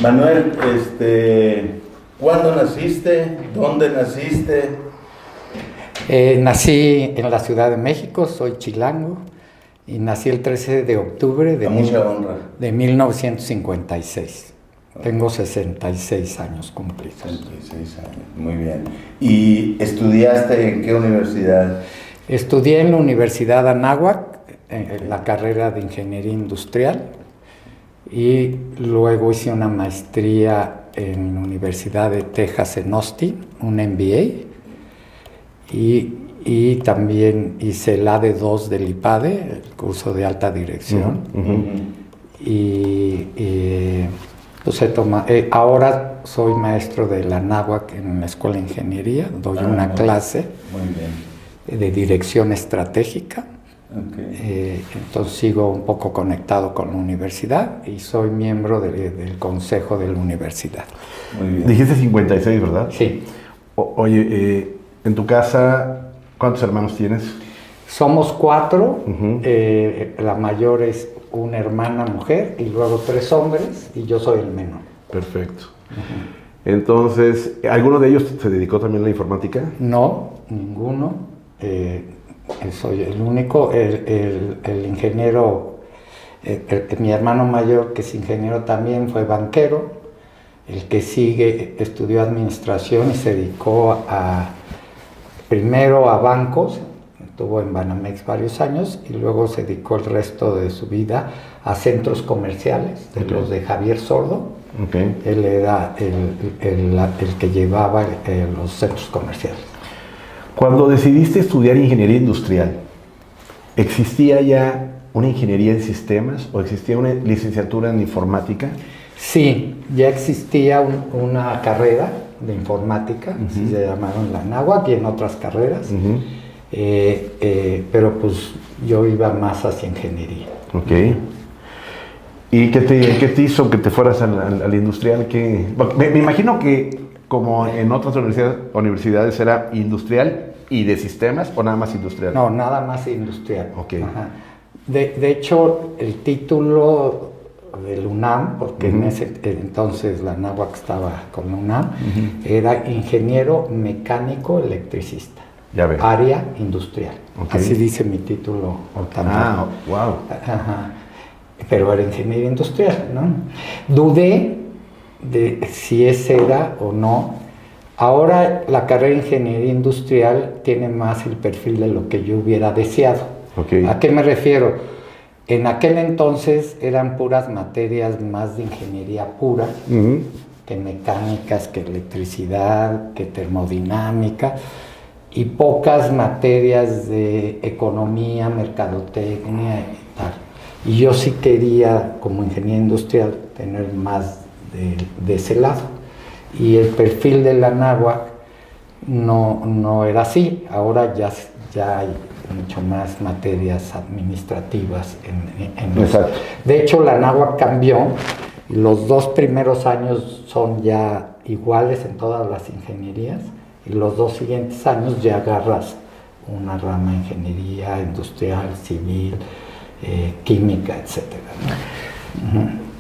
Manuel, ¿cuándo naciste? ¿Dónde naciste? Nací en la Ciudad de México, soy chilango, y nací el 13 de octubre de, de 1956. Tengo 66 años cumplidos. 66 años, muy bien. ¿Y estudiaste en qué universidad? Estudié en la Universidad Anáhuac, en la carrera de Ingeniería Industrial, y luego hice una maestría en la Universidad de Texas en Austin, un MBA, y también hice el AD2 del IPADE, el curso de alta dirección. Pues ahora soy maestro de la Anáhuac en la Escuela de Ingeniería, doy una clase de dirección estratégica. Entonces sigo un poco conectado con la universidad y soy miembro del consejo de la universidad. Muy bien. Dijiste 56, ¿verdad? Sí. Oye, en tu casa, ¿cuántos hermanos tienes? Somos 4, la mayor es una hermana mujer y luego 3 hombres y yo soy el menor. Perfecto. Entonces, ¿alguno de ellos se dedicó también a la informática? No, ninguno. Soy el único. El ingeniero, mi hermano mayor, que es ingeniero también, fue banquero. El que sigue estudió administración y se dedicó primero a bancos. Estuvo en Banamex varios años y luego se dedicó el resto de su vida a centros comerciales, los de Javier Sordo. Él era el que llevaba los centros comerciales. Cuando decidiste estudiar ingeniería industrial, ¿existía ya una ingeniería en sistemas o existía una licenciatura en informática? Sí, ya existía una carrera de informática, así se llamaron la Anáhuac y en otras carreras. Pero pues yo iba más hacia ingeniería. ¿Y qué te hizo que te fueras al industrial? Me imagino que como en otras universidades era industrial y de sistemas o nada más industrial. No, nada más industrial. De hecho, el título del UNAM, porque en ese entonces la Anáhuac estaba con la UNAM, era ingeniero mecánico electricista. Área industrial. Así dice mi título también. Wow. Pero era ingeniería industrial, ¿no? Dudé de si ese era o no. Ahora la carrera de ingeniería industrial tiene más el perfil de lo que yo hubiera deseado. ¿A qué me refiero? En aquel entonces eran puras materias más de ingeniería pura, que mecánicas, que electricidad, que termodinámica, y pocas materias de economía, mercadotecnia y tal. Y yo sí quería, como ingeniero industrial, tener más de ese lado. Y el perfil de la Anáhuac no era así. Ahora ya hay mucho más materias administrativas en eso. De hecho, la Anáhuac cambió. Los 2 primeros años son ya iguales en todas las ingenierías. Y los 2 siguientes años ya agarras una rama de ingeniería industrial, civil, química, etc.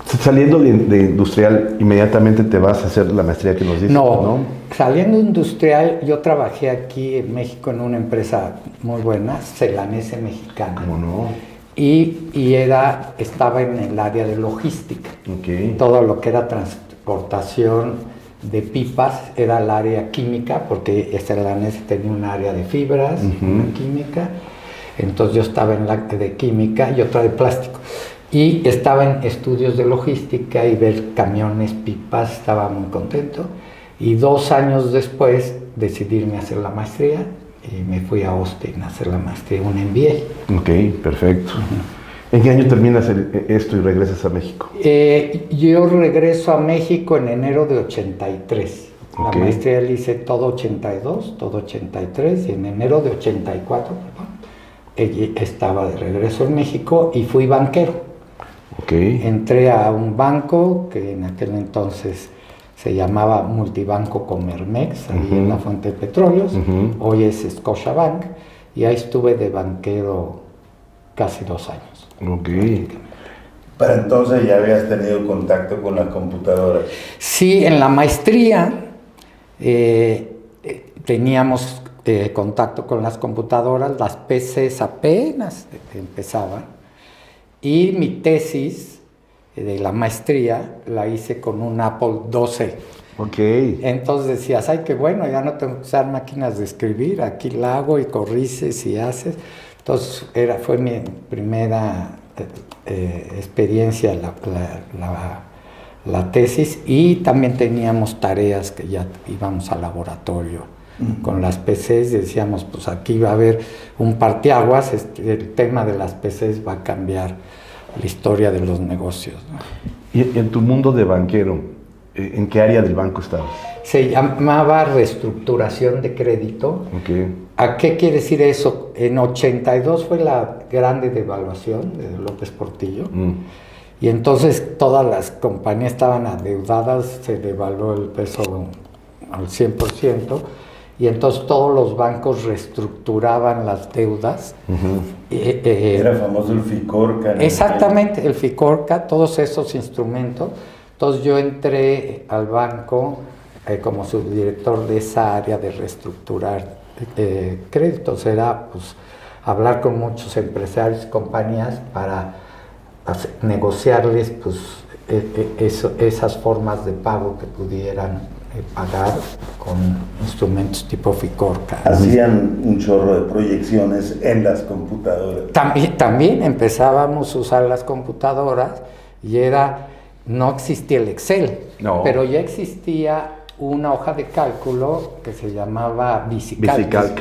Saliendo de industrial, inmediatamente te vas a hacer la maestría que nos dices, ¿no? Saliendo industrial, yo trabajé aquí en México en una empresa muy buena, Celanese Mexicana. ¿Cómo no? Y estaba en el área de logística. Todo lo que era transportación de pipas era el área química, porque Celanese tenía un área de fibras, una química. Entonces yo estaba en la de química y otra de plástico. Y estaba en estudios de logística y ver camiones, pipas, estaba muy contento. Y 2 años después decidirme a hacer la maestría y me fui a Austin a hacer la maestría, un MBA. Perfecto. ¿En qué año terminas esto y regresas a México? Yo regreso a México en enero de 83. La maestría la hice todo 82, todo 83, y en enero de 84, estaba de regreso en México y fui banquero. Entré a un banco que en aquel entonces se llamaba Multibanco Comermex, ahí en la Fuente de Petróleos, hoy es Scotiabank, y ahí estuve de banquero casi 2 años. Para entonces ya habías tenido contacto con las computadoras. Sí, en la maestría teníamos contacto con las computadoras, las PCs apenas empezaban, y mi tesis de la maestría la hice con un Apple IIc. Ok. Entonces decías, ay, qué bueno, ya no tengo que usar máquinas de escribir, aquí la hago y corriges y haces. Entonces fue mi primera experiencia la tesis, y también teníamos tareas que ya íbamos al laboratorio con las PCs. Decíamos, pues aquí va a haber un parteaguas, el tema de las PCs va a cambiar la historia de los negocios, ¿no? Y en tu mundo de banquero, ¿en qué área del banco estabas? Se llamaba reestructuración de crédito. Okay. ¿A qué quiere decir eso? En 82 fue la grande devaluación de López Portillo. Y entonces todas las compañías estaban endeudadas, se devaluó el peso al 100%, y entonces todos los bancos reestructuraban las deudas. Era famoso el FICORCA, ¿no? Exactamente, el FICORCA, todos esos instrumentos. Entonces yo entré al banco como subdirector de esa área de reestructurar créditos. Era pues hablar con muchos empresarios y compañías para negociarles pues esas formas de pago que pudieran pagar con instrumentos tipo FICORCA. Hacían un chorro de proyecciones en las computadoras. También empezábamos a usar las computadoras, y no existía el Excel, no, pero ya existía una hoja de cálculo que se llamaba VisiCalc.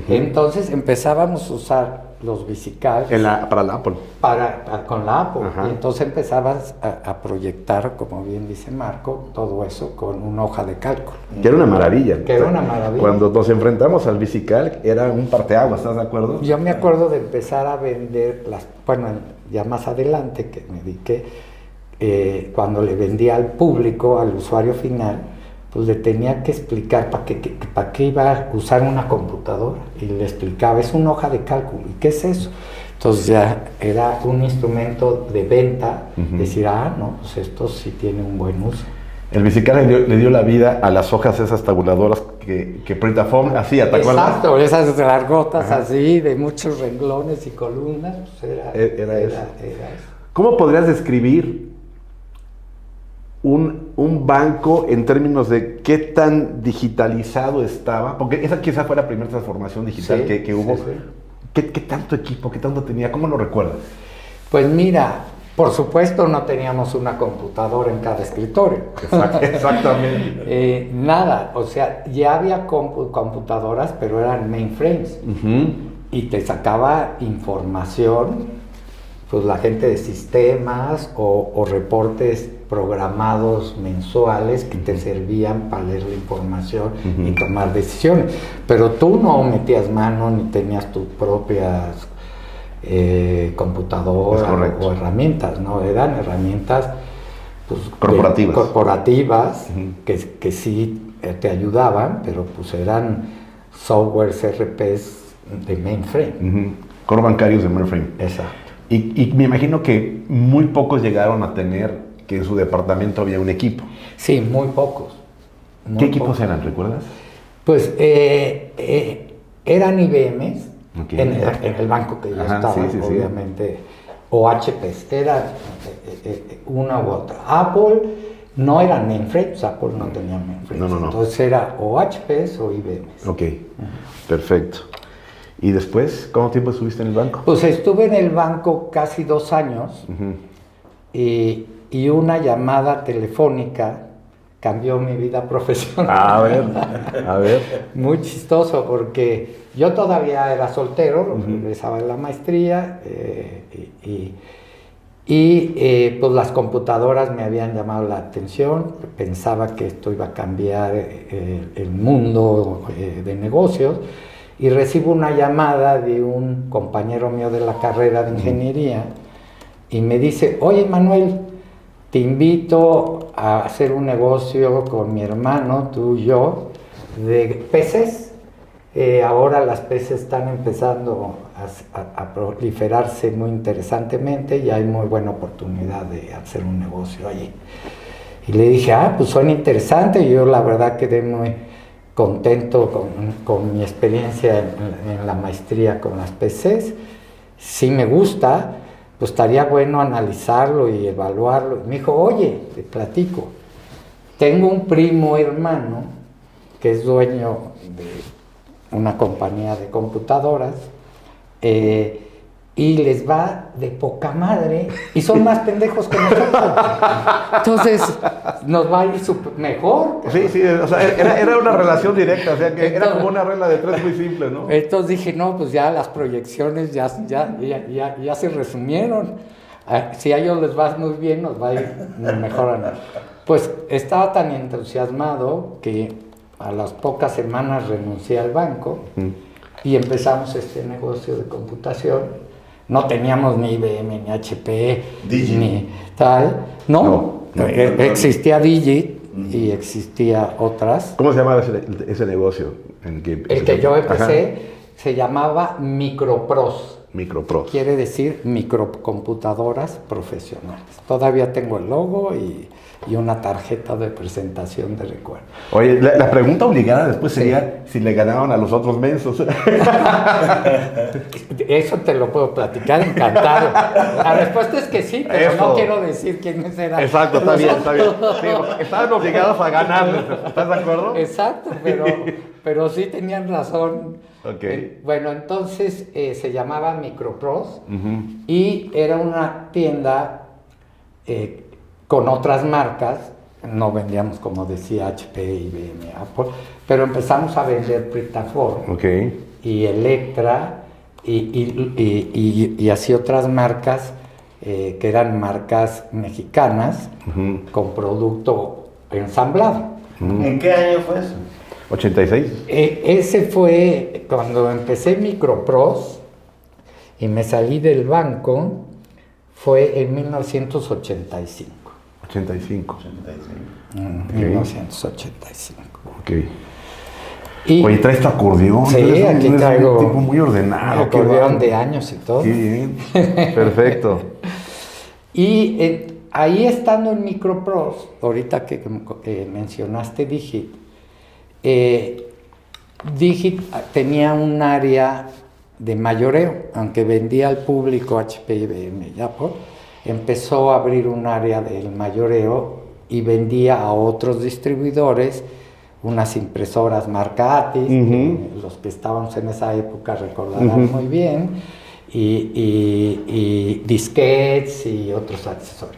Entonces empezábamos a usar los VisiCalc para la Apple. Con la Apple. Ajá. Y entonces empezabas a proyectar, como bien dice Marco, todo eso con una hoja de cálculo. Que era una maravilla. Cuando nos enfrentamos al VisiCalc era un parteaguas, ¿estás de acuerdo? Yo me acuerdo de empezar a vender ya más adelante que me dediqué, cuando le vendía al público, al usuario final, pues le tenía que explicar para qué iba a usar una computadora, y le explicaba, es una hoja de cálculo, ¿y qué es eso? Entonces ya era un instrumento de venta, decir, no, pues esto sí tiene un buen uso. El VisiCalc le dio la vida a las hojas esas tabuladoras que Printafom hacía, ¿te acuerdas? Exacto, esas largotas así, de muchos renglones y columnas, pues era eso. ¿Cómo podrías describir un banco en términos de qué tan digitalizado estaba? Porque esa quizá fue la primera transformación digital que hubo. Sí. ¿Qué tanto equipo, qué tanto tenía? ¿Cómo lo recuerdas? Pues mira, por supuesto no teníamos una computadora en cada escritorio. Exactamente. Nada, o sea, ya había computadoras, pero eran mainframes. Y te sacaba información, pues la gente de sistemas o reportes programados mensuales que te servían para leer la información y tomar decisiones. Pero tú no metías mano ni tenías tus propias computadoras o herramientas, ¿no? Eran herramientas pues, corporativas que sí te ayudaban, pero pues eran softwares RPs de mainframe. Core bancarios de mainframe. Exacto. Y me imagino que muy pocos llegaron a tener que en su departamento había un equipo. Sí, muy pocos. ¿Qué equipos eran, recuerdas? Pues eran IBMs en el banco que yo estaba, obviamente, o HPs, era una u otra. Apple no eran mainframes, Apple no tenía mainframes. No. Entonces era o HPs o IBMs. Ok, perfecto. ¿Y después, cuánto tiempo estuviste en el banco? Pues estuve en el banco casi 2 años y una llamada telefónica cambió mi vida profesional. A ver. Muy chistoso porque yo todavía era soltero, regresaba de la maestría pues las computadoras me habían llamado la atención, pensaba que esto iba a cambiar el mundo de negocios. Y recibo una llamada de un compañero mío de la carrera de ingeniería y me dice, oye Manuel, te invito a hacer un negocio con mi hermano, tú y yo, de peces. Ahora las peces están empezando a proliferarse muy interesantemente y hay muy buena oportunidad de hacer un negocio allí. Y le dije, pues suena interesante, y yo la verdad quedé muy contento con mi experiencia en la maestría con las PCs. Si me gusta, pues estaría bueno analizarlo y evaluarlo. Me dijo, oye, te platico, tengo un primo hermano que es dueño de una compañía de computadoras, y les va de poca madre y son más pendejos que nosotros. Entonces nos va a ir mejor. Sí, o sea, era una relación directa, o sea, que era como una regla de tres muy simple, ¿no? Entonces dije, no, pues ya las proyecciones ya se resumieron. Si a ellos les va muy bien, nos va a ir mejor a nosotros. Pues estaba tan entusiasmado que a las pocas semanas renuncié al banco y empezamos este negocio de computación. No teníamos ni IBM, ni HP, Digit. ni tal. No. Existía Digit y existía otras. ¿Cómo se llamaba ese negocio? El que yo empecé se llamaba Micropros. Micropros. Quiere decir microcomputadoras profesionales. Todavía tengo el logo y una tarjeta de presentación de recuerdo. Oye, la pregunta obligada después sería si le ganaban a los otros mensos. Eso te lo puedo platicar encantado. La respuesta es que sí, pero no quiero decir quiénes eran. Exacto, está bien. Sí, estaban obligados a ganarles, ¿estás de acuerdo? Exacto, pero sí tenían razón. Okay. Bueno, entonces se llamaba Micropros y era una tienda con otras marcas. No vendíamos, como decía, HP, IBM, Apple, pero empezamos a vender Pritafor y Electra y así otras marcas que eran marcas mexicanas con producto ensamblado. ¿En qué año fue eso? 86. Ese fue cuando empecé Micropros y me salí del banco, fue en 1985. 85. 1985. Ok. Oye, traes tu acordeón. Sí, aquí traigo un tipo muy ordenado. acordeón de años y todo. Qué bien. Perfecto. Y ahí estando en Micropros, ahorita que mencionaste Digit, Digit tenía un área de mayoreo, aunque vendía al público HP, IBM y Apple, empezó a abrir un área del mayoreo y vendía a otros distribuidores unas impresoras marca Atis, los que estábamos en esa época recordarán muy bien, y disquetes y otros accesorios.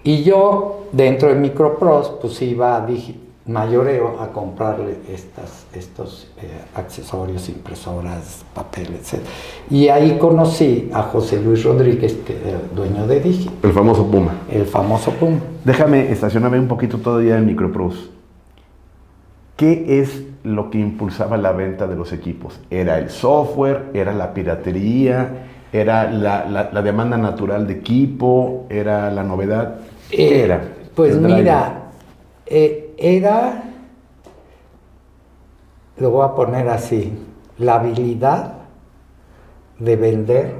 Y yo, dentro de Micropros, pues iba a Digit Mayoreo a comprarle estos accesorios, impresoras, papel, etc. Y ahí conocí a José Luis Rodríguez, que era el dueño de Digit. El famoso Puma. El famoso Puma. Déjame estacionarme un poquito todavía en Micropros. ¿Qué es lo que impulsaba la venta de los equipos? ¿Era el software? ¿Era la piratería? ¿Era la demanda natural de equipo? ¿Era la novedad? ¿Qué era? Pues mira, era, lo voy a poner así, la habilidad de vender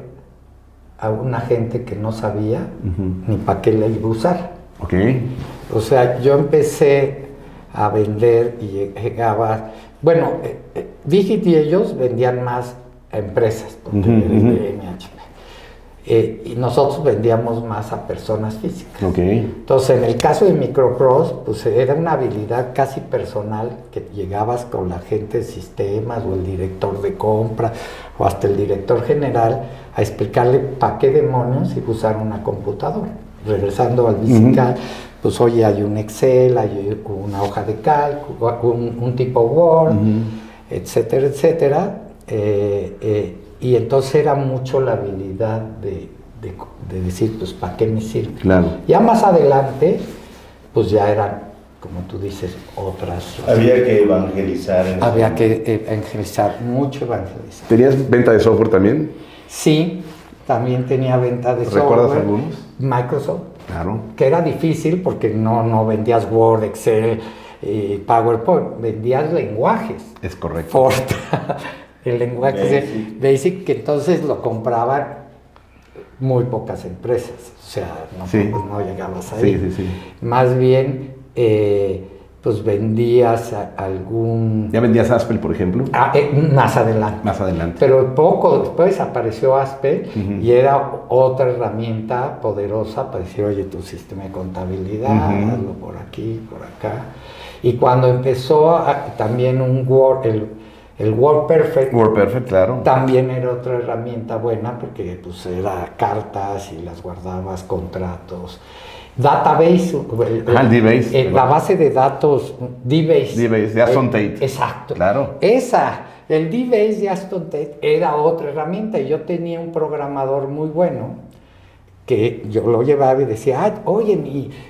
a una gente que no sabía ni para qué la iba a usar. O sea, yo empecé a vender y llegaba, bueno, Digit y ellos vendían más a empresas, porque y nosotros vendíamos más a personas físicas. Entonces, en el caso de Micropros, pues era una habilidad casi personal, que llegabas con la gente de sistemas o el director de compra o hasta el director general a explicarle para qué demonios iba a usar una computadora. Regresando al VisiCalc, pues oye, hay un Excel, hay una hoja de cálculo, un tipo Word, etcétera, etcétera. Y entonces era mucho la habilidad de decir, pues, ¿para qué me sirve? Claro. Ya más adelante, pues ya eran, como tú dices, otras. Había que evangelizar. Había que evangelizar, mucho evangelizar. ¿Tenías venta de software también? Sí, también tenía venta de software. ¿Recuerdas algunos? Microsoft. Claro. Que era difícil porque no vendías Word, Excel, PowerPoint, vendías lenguajes. Es correcto. Fortran, el lenguaje Basic, que entonces lo compraban muy pocas empresas, o sea, no llegabas ahí. Sí. Más bien, pues vendías algún... ¿Ya vendías Haspel, por ejemplo? Más adelante. Más adelante. Pero poco después apareció Haspel y era otra herramienta poderosa para decir, oye, tu sistema de contabilidad, hazlo por aquí, por acá. Y cuando empezó también un Word, el WordPerfect. WordPerfect, claro. También era otra herramienta buena porque pues era cartas y las guardabas, contratos. Database, el DBase. La base de datos, DBase. DBase, de Aston Tate. Exacto. Claro. El DBase de Aston Tate era otra herramienta y yo tenía un programador muy bueno que yo lo llevaba y decía, oye,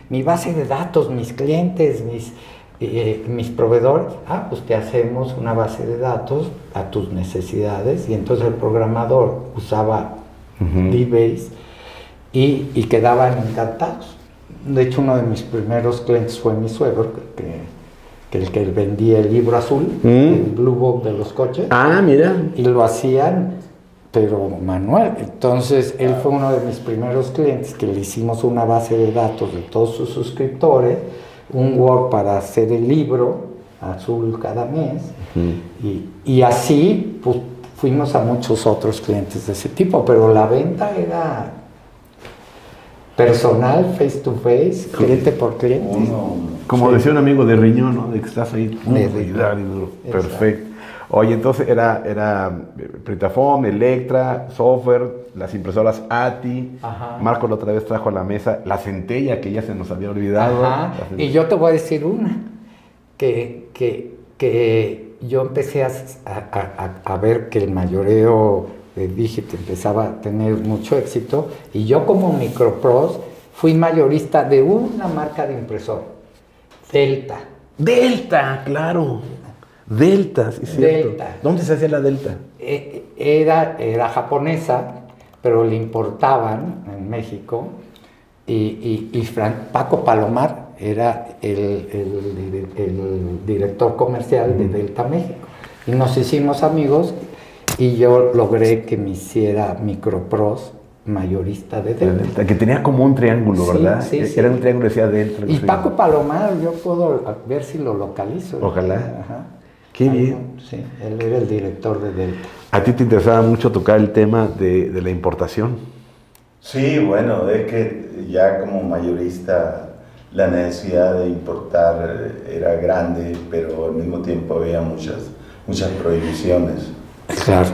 mi base de datos, mis clientes, mis proveedores, pues te hacemos una base de datos a tus necesidades, y entonces el programador usaba DBase y quedaban encantados. De hecho, uno de mis primeros clientes fue mi suegro, el que vendía el libro azul, el Blue Book de los coches. Mira. Y lo hacían, pero manual. Entonces, él fue uno de mis primeros clientes que le hicimos una base de datos de todos sus suscriptores, un Word para hacer el libro azul cada mes, y así pues, fuimos a muchos otros clientes de ese tipo, pero la venta era personal, face to face, cliente por cliente. Como decía un amigo de riñón, ¿no? De que estás ahí, y duro. Perfecto. Oye, entonces era Printafon, Electra, software, las impresoras ATI. Marco la otra vez trajo a la mesa la centella, que ya se nos había olvidado. Y yo te voy a decir una, que yo empecé a ver que el mayoreo de Digit empezaba a tener mucho éxito, y yo como Micropros fui mayorista de una marca de impresora, Delta, claro. Delta, sí, cierto. Delta. ¿Dónde se hacía la Delta? Era japonesa, pero le importaban en México, y Paco Palomar era el director comercial de Delta México, y nos hicimos amigos, y yo logré que me hiciera Micropros mayorista de Delta. Que tenía como un triángulo, ¿verdad? Sí. Era un triángulo, decía Delta. Y Paco Palomar, yo puedo ver si lo localizo. Ojalá. Qué bien. Sí, él era el director de Delta. ¿A ti te interesaba mucho tocar el tema de la importación? Sí, bueno, es que ya como mayorista la necesidad de importar era grande, pero al mismo tiempo había muchas prohibiciones. Claro.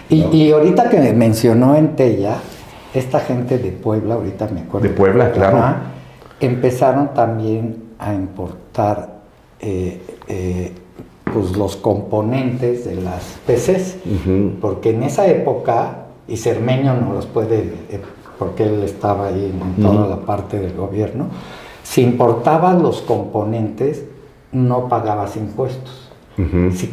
Y ahorita que me mencionó Entella, esta gente de Puebla, ahorita me acuerdo. De Puebla, claro. Empezaron también a importar pues los componentes de las PCs, porque en esa época, y Cermeño no los puede, porque él estaba ahí en toda la parte del gobierno, si importabas los componentes, no pagabas impuestos. Si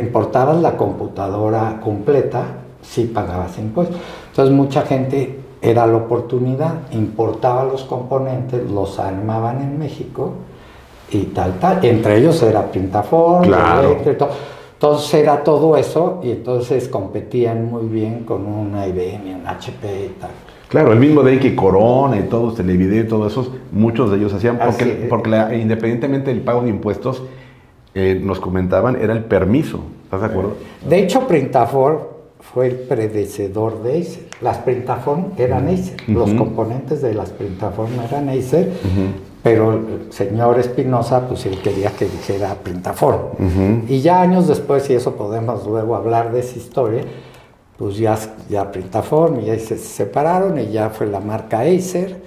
importabas la computadora completa, sí pagabas impuestos. Entonces mucha gente, era la oportunidad, importaba los componentes, los armaban en México y tal. Entre ellos era Printafon, claro. Electra, entonces era todo eso, y entonces competían muy bien con una IBM, un HP y tal. Claro, el mismo de que Corona y todos, Televideo y todos esos, muchos de ellos hacían, porque independientemente del pago de impuestos, nos comentaban, era el permiso. ¿Estás de acuerdo? De hecho, Printafon fue el predecesor de Acer. Las Printafon eran Acer. Los componentes de las Printafon eran Acer, pero el señor Espinosa, pues él quería que dijera Printafon. Y ya años después, y eso podemos luego hablar de esa historia, pues ya Printafon y Acer se separaron, y ya fue la marca Acer,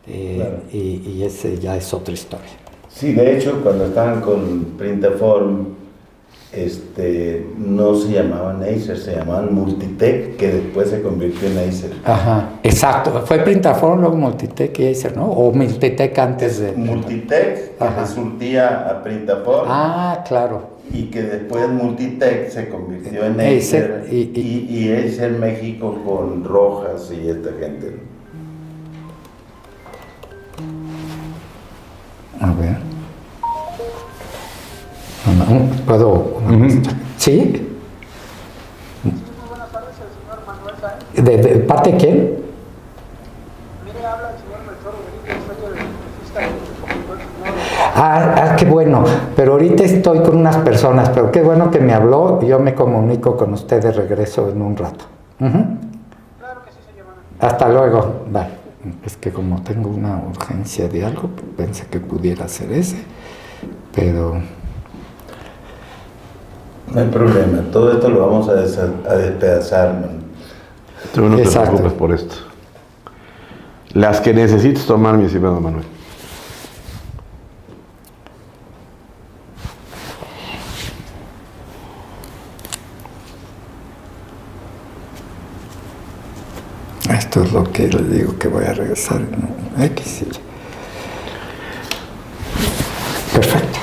claro. y ese ya es otra historia. Sí, de hecho, cuando estaban con Printafon, no se llamaban Acer, se llamaban Multitech, que después se convirtió en Acer. Exacto. Fue Printafon, luego Multitech y Acer, ¿no? O Multitech antes de... Multitech, que le surtía a Printafon. Claro. Y que después Multitech se convirtió en Acer. Y Acer México con Rojas y esta gente. A ver. ¿Puedo? ¿Sí? ¿De parte de quién? Mire, habla el señor Melchor Rodríguez, soy el regista. Qué bueno, pero ahorita estoy con unas personas, pero qué bueno que me habló, yo me comunico con usted de regreso en un rato. Claro que sí, señor. Hasta luego, bye. Es que como tengo una urgencia de algo, pensé que pudiera ser ese, pero... No hay problema, todo esto lo vamos a despedazar, man. Tú no te Exacto. preocupes por esto. Las que necesites tomar, mi estimado Manuel. Esto es lo que les digo que voy a regresar en X. Perfecto.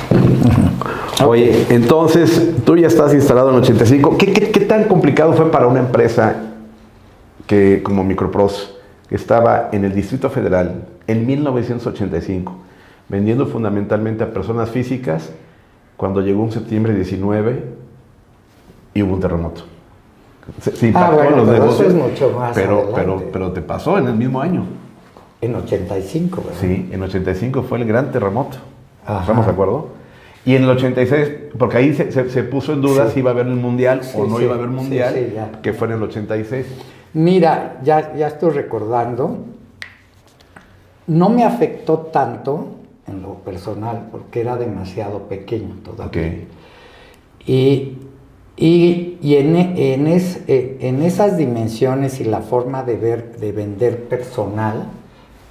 Oye, entonces, tú ya estás instalado en 85. ¿Qué tan complicado fue para una empresa que como Micropros, que estaba en el Distrito Federal en 1985, vendiendo fundamentalmente a personas físicas, cuando llegó un septiembre 19 y hubo un terremoto? Se impactó bueno, en los pero negocios, eso es mucho más adelante. pero te pasó en el mismo año. En 85, ¿verdad? Sí, en 85 fue el gran terremoto. Ajá. ¿Estamos de acuerdo? Y en el 86, porque ahí se puso en duda Sí. si iba a haber el mundial o no sí. iba a haber mundial, Sí, ya. que fue en el 86. Mira, ya estoy recordando, no me afectó tanto en lo personal, porque era demasiado pequeño todavía. Ok. Y en esas dimensiones y la forma de vender personal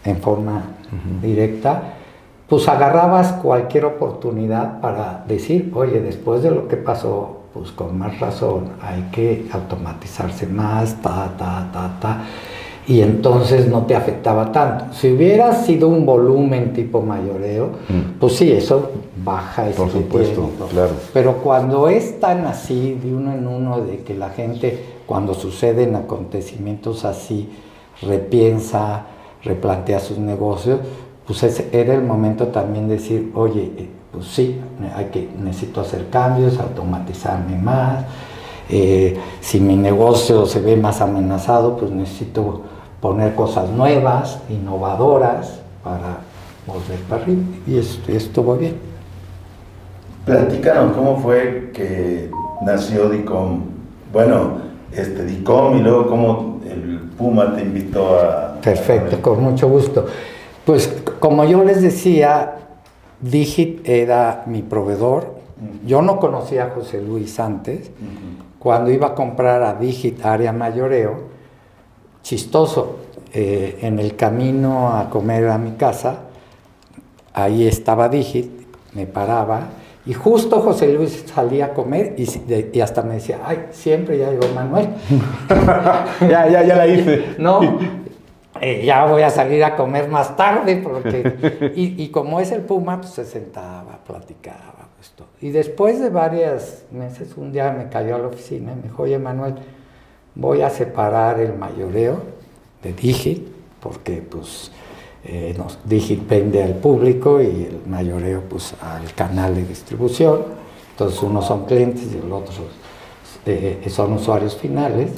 en forma directa, pues agarrabas cualquier oportunidad para decir, oye, después de lo que pasó, pues con más razón, hay que automatizarse más, y entonces no te afectaba tanto. Si hubiera sido un volumen tipo mayoreo, pues sí, eso baja. Por supuesto, claro. Pero cuando es tan así, de uno en uno, de que la gente, cuando suceden acontecimientos así, repiensa, replantea sus negocios, pues era el momento también de decir, oye, pues sí, necesito hacer cambios, automatizarme más. Si mi negocio se ve más amenazado, pues necesito poner cosas nuevas, innovadoras, para volver para arriba. Y estuvo bien. Platícanos cómo fue que nació DICOM. Bueno, DICOM y luego cómo el Puma te invitó a... Perfecto, con mucho gusto. Pues como yo les decía, Digit era mi proveedor. Yo no conocía a José Luis antes. Cuando iba a comprar a Digit área mayoreo, chistoso, en el camino a comer a mi casa, ahí estaba Digit, me paraba, y justo José Luis salía a comer y hasta me decía, ay, siempre ya llegó Manuel. ya la hice. No, ya voy a salir a comer más tarde, porque... Y como es el Puma, pues se sentaba, platicaba, pues todo. Y después de varios meses, un día me cayó a la oficina y me dijo, oye, Manuel, voy a separar el mayoreo de Digit, porque pues Digit vende al público y el mayoreo pues al canal de distribución. Entonces unos son clientes y los otros son usuarios finales.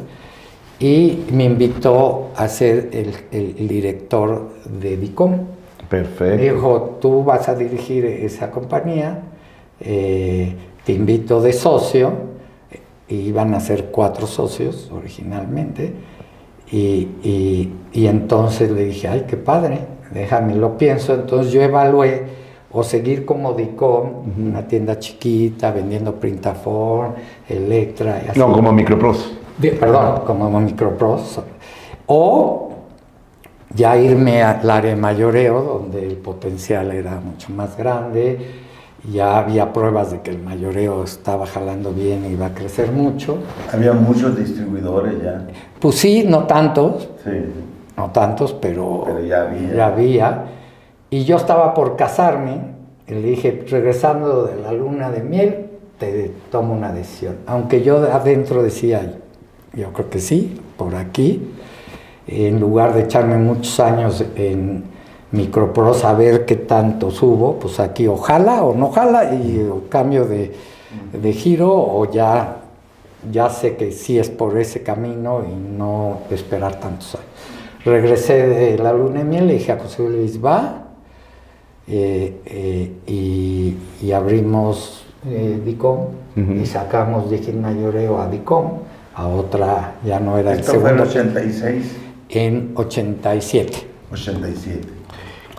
Y me invitó a ser el director de DICOM. Perfecto. Me dijo, tú vas a dirigir esa compañía, te invito de socio, y iban a ser 4 socios originalmente, y entonces le dije, ay, qué padre, déjame, lo pienso. Entonces yo evalué o seguir como DICOM, una tienda chiquita, vendiendo Printaform, Electra y así. No, como Micropros. Perdón, como Micropros, o ya irme al área de mayoreo, donde el potencial era mucho más grande, ya había pruebas de que el mayoreo estaba jalando bien y iba a crecer mucho. Había muchos distribuidores ya. Pues sí, no tantos, Pero ya había. Y yo estaba por casarme, y le dije, regresando de la luna de miel, te tomo una decisión. Aunque yo adentro decía, yo creo que sí, por aquí, en lugar de echarme muchos años en Micropros a ver qué tanto subo, pues aquí o jala o no jala, y o cambio de giro o ya ya sé que sí es por ese camino y no esperar tantos años. Regresé de la luna de miel, le dije a José Luis, va, y abrimos DICOM y sacamos Digit Mayoreo a DICOM, a otra, ya no era el ¿Esto fue en segundo. 86? En 87. 87.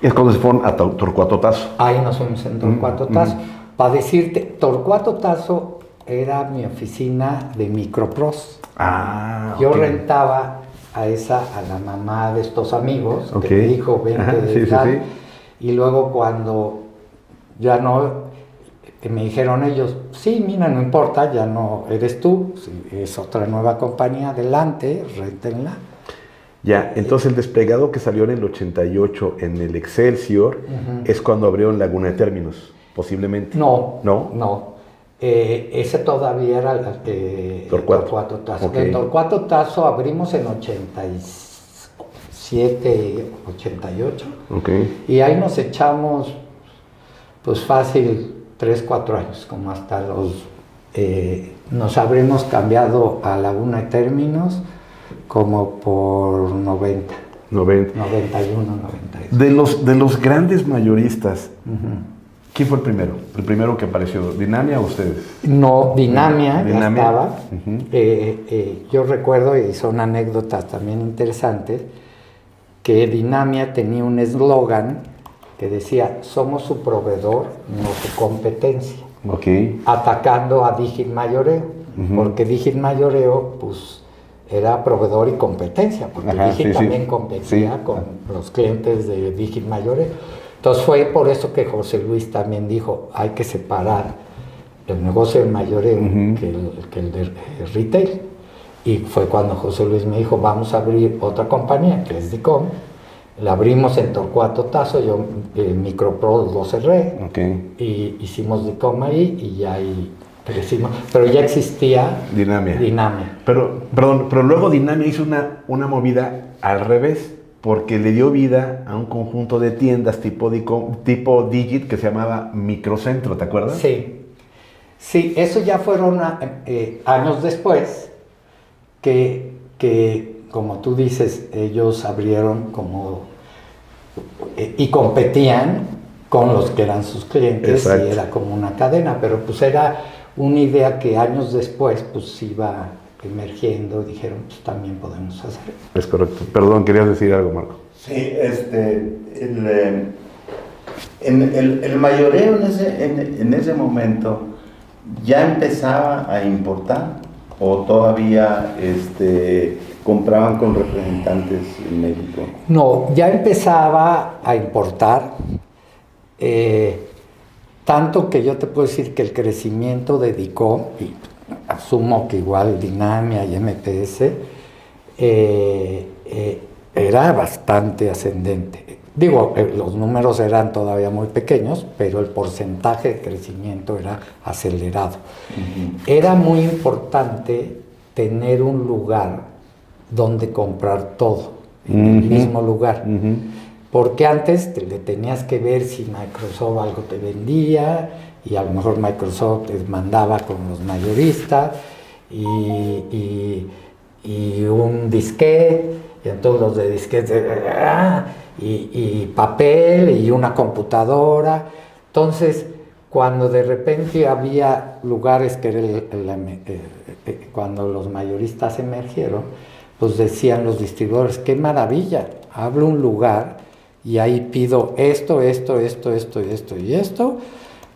Es cuando se fueron a Torcuato Tazo. Ahí nos fuimos en Torcuato Tazo. Para decirte, Torcuato Tazo era mi oficina de Micropros. Yo rentaba a la mamá de estos amigos, que me dijo, vente de tal. Y luego cuando ya no, me dijeron ellos, sí, mira, no importa, ya no eres tú, es otra nueva compañía, adelante, réntenla. Ya, entonces el desplegado que salió en el 88 en el Excelsior es cuando abrieron Laguna de Términos, posiblemente. No. ¿No? Ese todavía era Torcuato Tazo. Okay. En Torcuato Tazo abrimos en 87, 88. Okay. Y ahí nos echamos, pues fácil, 3, 4 años, como hasta los... nos habremos cambiado a Laguna de Términos como por 90. 91, 92. De los grandes mayoristas, ¿quién fue el primero? ¿El primero que apareció? ¿Dinamia o ustedes? No, Dinamia ya estaba. Uh-huh. Yo recuerdo, y son anécdotas también interesantes, que Dinamia tenía un eslogan que decía, somos su proveedor, no su competencia. Okay. Atacando a Digit Mayoreo, porque Digit Mayoreo, pues, era proveedor y competencia, porque Digit también competía con los clientes de Digit Mayoreo. Entonces fue por eso que José Luis también dijo, hay que separar el negocio del mayoreo que el de retail. Y fue cuando José Luis me dijo, vamos a abrir otra compañía, que es DICOM. La abrimos en Torcuato Tazo, yo Micropro lo cerré, y hicimos DICOM ahí, y ya ahí crecimos. Pero ya existía Dinamia. Pero luego Dinamia hizo una movida al revés, porque le dio vida a un conjunto de tiendas tipo Digit que se llamaba Microcentro, ¿te acuerdas? Sí, eso ya fueron años después que, como tú dices, ellos abrieron y competían con los que eran sus clientes. Exacto. Y era como una cadena, pero pues era una idea que años después pues iba emergiendo y dijeron, pues también podemos hacer. Es correcto. Perdón, querías decir algo, Marco. Sí, el mayoreo en ese momento ya empezaba a importar o todavía compraban con representantes en México. No, ya empezaba a importar, tanto que yo te puedo decir que el crecimiento de DICOM, y asumo que igual Dinamia y MPS, era bastante ascendente. Digo, los números eran todavía muy pequeños, pero el porcentaje de crecimiento era acelerado. Era muy importante tener un lugar donde comprar todo, en el mismo lugar. Porque antes le tenías que ver si Microsoft algo te vendía, y a lo mejor Microsoft te mandaba con los mayoristas, y un disquete, y entonces los de disquete, y papel, y una computadora. Entonces, cuando de repente había lugares que era cuando los mayoristas emergieron, pues decían los distribuidores, qué maravilla, abro un lugar y ahí pido esto,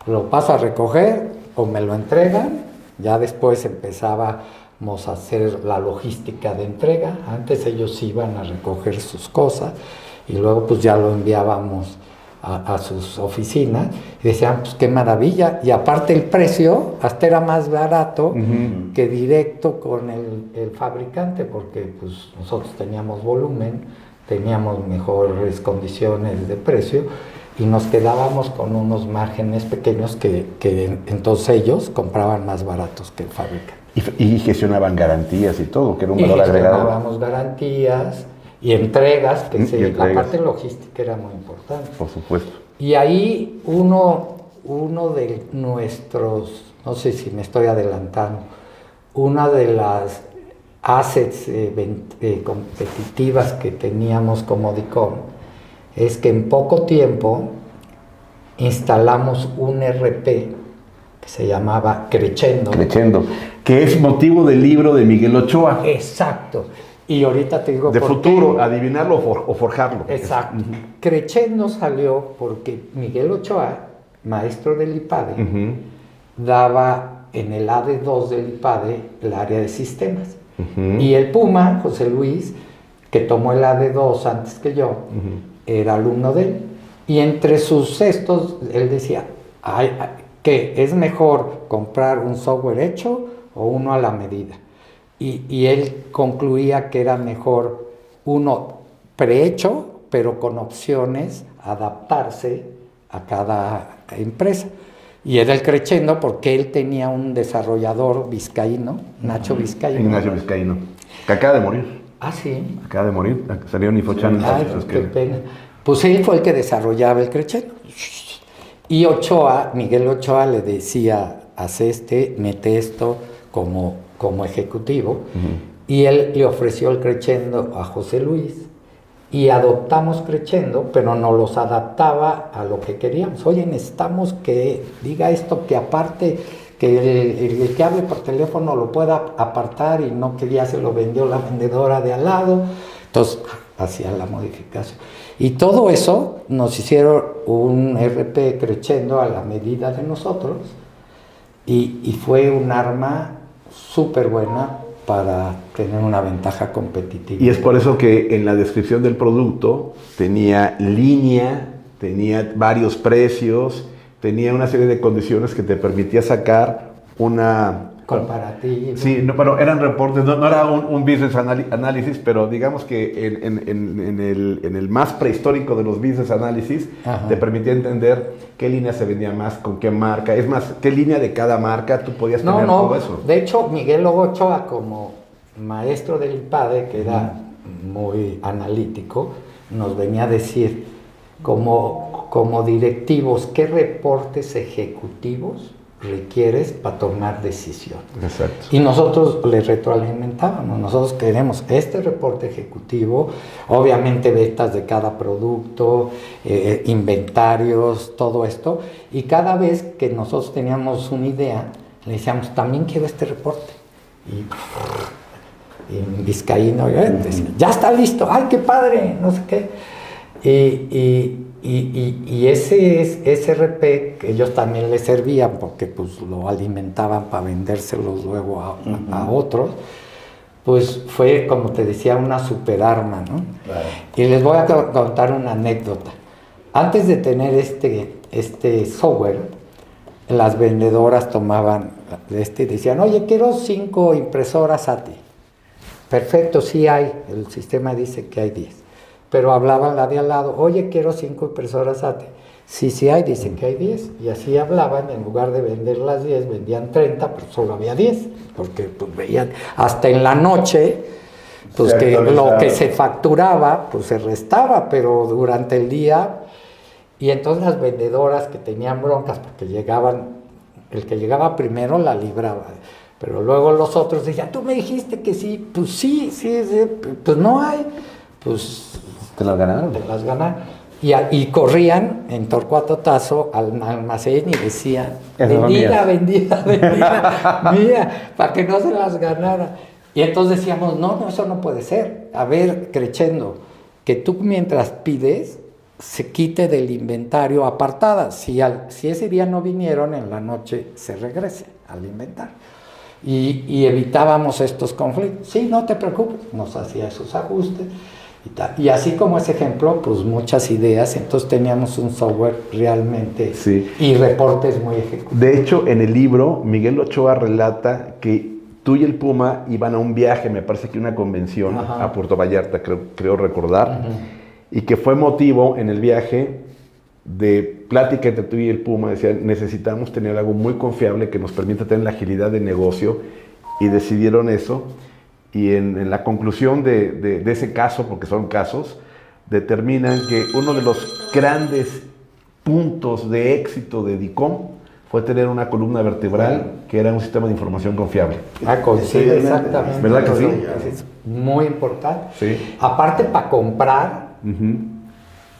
lo paso a recoger o me lo entregan. Ya después empezábamos a hacer la logística de entrega. Antes ellos iban a recoger sus cosas y luego pues ya lo enviábamos a sus oficinas y decían, pues qué maravilla. Y aparte el precio hasta era más barato que directo con el fabricante, porque pues nosotros teníamos volumen, teníamos mejores condiciones de precio y nos quedábamos con unos márgenes pequeños que entonces ellos compraban más baratos que el fabricante. Y gestionaban garantías y todo, que era un valor agregado. Gestionábamos garantías y entregas, que la parte logística era muy importante. Por supuesto. Y ahí uno de nuestros, no sé si me estoy adelantando, una de las assets competitivas que teníamos como DICOM es que en poco tiempo instalamos un RP que se llamaba Crexendo. Crexendo, que es motivo del libro de Miguel Ochoa. Exacto. Y ahorita te digo De por futuro, qué. adivinarlo o forjarlo. Exacto. Crexendo salió porque Miguel Ochoa, maestro del IPADE, daba en el AD2 del IPADE el área de sistemas. Y el Puma, José Luis, que tomó el AD2 antes que yo, era alumno de él. Y entre sus textos, él decía que es mejor comprar un software hecho o uno a la medida. Y él concluía que era mejor uno prehecho, pero con opciones, adaptarse a cada empresa. Y era el Crexendo porque él tenía un desarrollador vizcaíno, Nacho Vizcaíno. Ignacio Vizcaíno, que acaba de morir. Ah, sí. Acaba de morir, salió Nifochan. Ay, qué pena. Pues él fue el que desarrollaba el Crexendo. Y Ochoa, Miguel Ochoa le decía, haz mete esto como ejecutivo. Y él le ofreció el Crexendo a José Luis. Y adoptamos Crexendo, pero nos los adaptaba a lo que queríamos. Oye, necesitamos que diga esto, que aparte, que el que hable por teléfono lo pueda apartar y no que ya se lo vendió la vendedora de al lado. Entonces, hacía la modificación. Y todo eso nos hicieron un RP Crexendo a la medida de nosotros y fue un arma súper buena para tener una ventaja competitiva. Y es por eso que en la descripción del producto tenía línea, tenía varios precios, tenía una serie de condiciones que te permitía sacar una... Comparativo. Sí, no, pero eran reportes, no era un business análisis, pero digamos que en el más prehistórico de los business análisis te permitía entender qué línea se vendía más, con qué marca, es más, qué línea de cada marca tú podías tener todo eso. De hecho, Miguel Ochoa, como maestro del IPADE, que era muy analítico, nos venía a decir como directivos qué reportes ejecutivos requieres para tomar decisiones. Exacto. Y nosotros le retroalimentábamos, nosotros queremos este reporte ejecutivo, obviamente ventas de cada producto, inventarios, todo esto, y cada vez que nosotros teníamos una idea, le decíamos, también quiero este reporte. Y en vizcaíno, decía, ya está listo, ¡ay, qué padre! No sé qué. Y ese RP que ellos también les servían porque pues lo alimentaban para vendérselos luego a otros, pues fue, como te decía, una super arma, ¿no? Claro. Y les voy a contar una anécdota. Antes de tener este software, las vendedoras tomaban y decían, oye, quiero 5 impresoras ATI. Perfecto, sí hay, el sistema dice que hay 10. Pero hablaban la de al lado, oye, quiero 5 impresoras ATI. Sí hay, dicen que hay 10. Y así hablaban, en lugar de vender las 10, vendían 30, pero solo había 10. Porque pues veían, hasta en la noche, pues que lo que se facturaba, pues se restaba, pero durante el día. Y entonces las vendedoras que tenían broncas, porque el que llegaba primero la libraba. Pero luego los otros decían, tú me dijiste que sí, pues sí, pues no hay. Pues ¿Te las ganaron? Te las ganaron. Y corrían en Torcuatotazo al almacén y decían, vendida, mía, para que no se las ganara. Y entonces decíamos, no, eso no puede ser. A ver, Crexendo, que tú mientras pides, se quite del inventario apartadas. Si ese día no vinieron, en la noche se regrese al inventario. Y evitábamos estos conflictos. Sí, no te preocupes, nos hacía esos ajustes. Y así como ese ejemplo, pues muchas ideas, entonces teníamos un software realmente y reportes muy ejecutivos. De hecho, en el libro, Miguel Ochoa relata que tú y el Puma iban a un viaje, me parece que una convención a Puerto Vallarta, creo recordar, y que fue motivo en el viaje de plática entre tú y el Puma, decían, necesitamos tener algo muy confiable que nos permita tener la agilidad de negocio, y decidieron eso. Y en la conclusión de ese caso, porque son casos, determinan que uno de los grandes puntos de éxito de DICOM fue tener una columna vertebral que era un sistema de información confiable. Coincide exactamente. ¿Verdad que sí? Es muy importante. Sí. Aparte, para comprar, Ujú.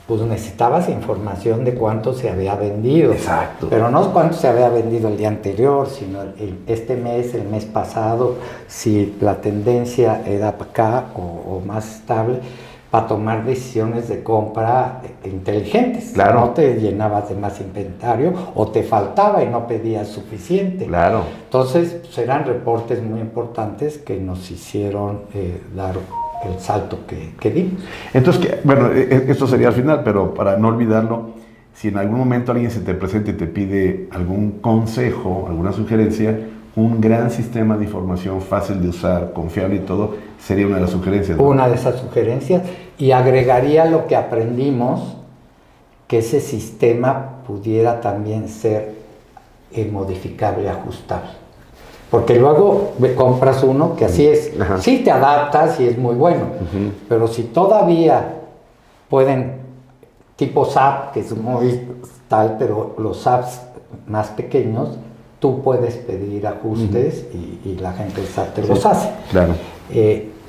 pues necesitabas información de cuánto se había vendido. Exacto. Pero no cuánto se había vendido el día anterior, sino este mes, el mes pasado, si la tendencia era para acá o más estable, para tomar decisiones de compra inteligentes. Claro. No te llenabas de más inventario o te faltaba y no pedías suficiente. Claro. Entonces, pues, eran reportes muy importantes que nos hicieron dar el salto que dimos. Entonces, bueno, esto sería al final, pero para no olvidarlo, si en algún momento alguien se te presenta y te pide algún consejo, alguna sugerencia, un gran sistema de información fácil de usar, confiable y todo, sería una de las sugerencias, ¿no? Una de esas sugerencias, y agregaría lo que aprendimos, que ese sistema pudiera también ser modificable, ajustable. Porque luego compras uno que así es, Ajá. sí te adaptas y es muy bueno, pero si todavía pueden, tipo SAP, que es muy tal, pero los SAPs más pequeños, tú puedes pedir ajustes y la gente SAP te los hace. Claro.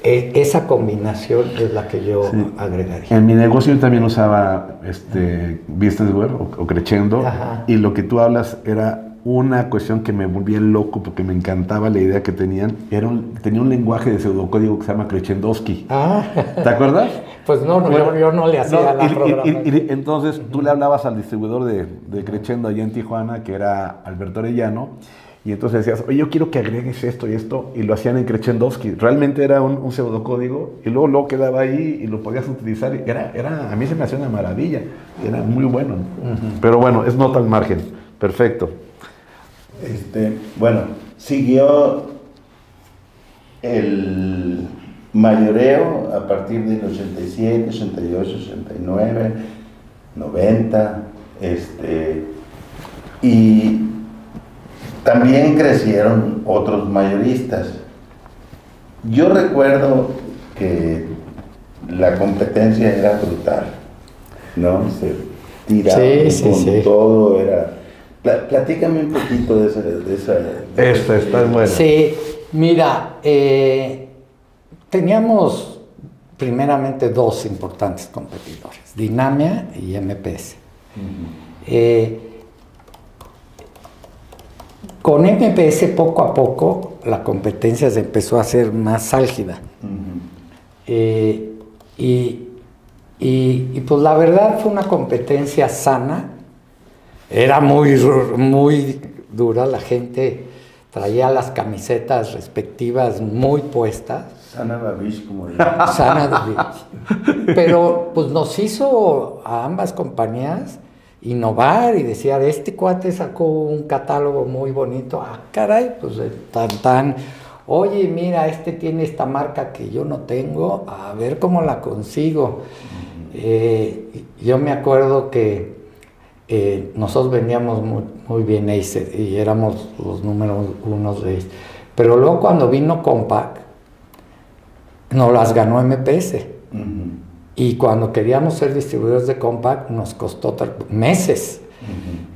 Esa combinación es la que yo agregaría. En mi negocio yo también usaba Businessware o Crescendo. Ajá. Y lo que tú hablas era una cuestión que me volvía loco porque me encantaba la idea que tenían. Tenía un lenguaje de pseudocódigo que se llama Crescendowski. ¿Te acuerdas? Pues no, bueno, yo no le hacía la programación. Entonces tú le hablabas al distribuidor de Crescendo allá en Tijuana, que era Alberto Arellano, y entonces decías, oye, yo quiero que agregues esto y esto, y lo hacían en Crescendowski. Realmente era un pseudocódigo, y luego quedaba ahí y lo podías utilizar. A mí se me hacía una maravilla, era muy bueno. Pero bueno, es nota al margen. Perfecto. Bueno, siguió el mayoreo a partir del 87, 88, 89, 90, y también crecieron otros mayoristas. Yo recuerdo que la competencia era brutal, ¿no? Se tiraba con todo, era... Platícame un poquito de esa Esta está buena. Sí, mira, teníamos primeramente dos importantes competidores, Dinamia y MPS. Con MPS poco a poco la competencia se empezó a hacer más álgida. Y pues la verdad fue una competencia sana. Era muy dura, la gente traía las camisetas respectivas muy puestas. Sana Babish, como digo. Sana Babish. Pero pues nos hizo a ambas compañías innovar y decir, este cuate sacó un catálogo muy bonito. Ah, caray, pues oye, mira, tiene esta marca que yo no tengo, a ver cómo la consigo. Yo me acuerdo que nosotros vendíamos muy bien Acer y éramos los números unos de Acer. Pero luego cuando vino Compaq, nos las ganó MPS. Y cuando queríamos ser distribuidores de Compaq, nos costó meses.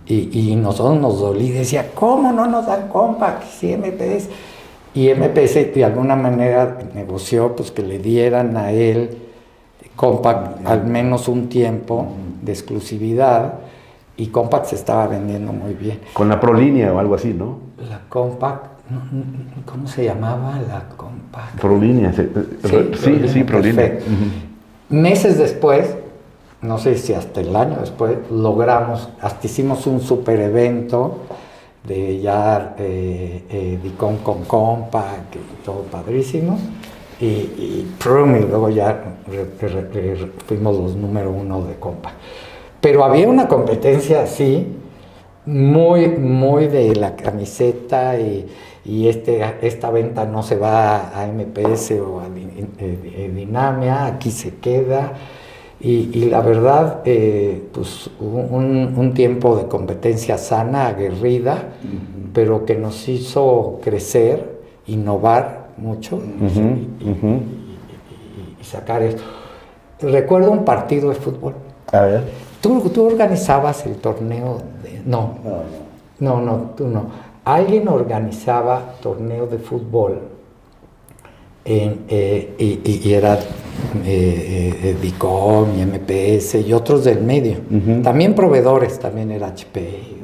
Y nosotros nos dolí, decía, ¿cómo no nos dan Compaq? Sí, MPS. Y MPS de alguna manera negoció pues que le dieran a él Compaq al menos un tiempo de exclusividad. Y Compaq se estaba vendiendo muy bien. Con la ProLínea o algo así, ¿no? La Compaq, ¿cómo se llamaba la Compaq? ProLínea, sí, ProLínea. Perfecto. Meses después, no sé si hasta el año después, hasta hicimos un super evento de ya Dicom con Compaq y todo padrísimo. Y luego ya fuimos los número uno de Compaq. Pero había una competencia así, muy de la camiseta y esta venta no se va a MPS o a Dinamia, aquí se queda. Y la verdad, pues un tiempo de competencia sana, aguerrida, pero que nos hizo crecer, innovar mucho y sacar esto. Recuerdo un partido de fútbol. A ver. ¿Tú organizabas el torneo? No. No, tú no. Alguien organizaba torneo de fútbol y era Dicom y MPS y otros del medio. También proveedores, también era HP.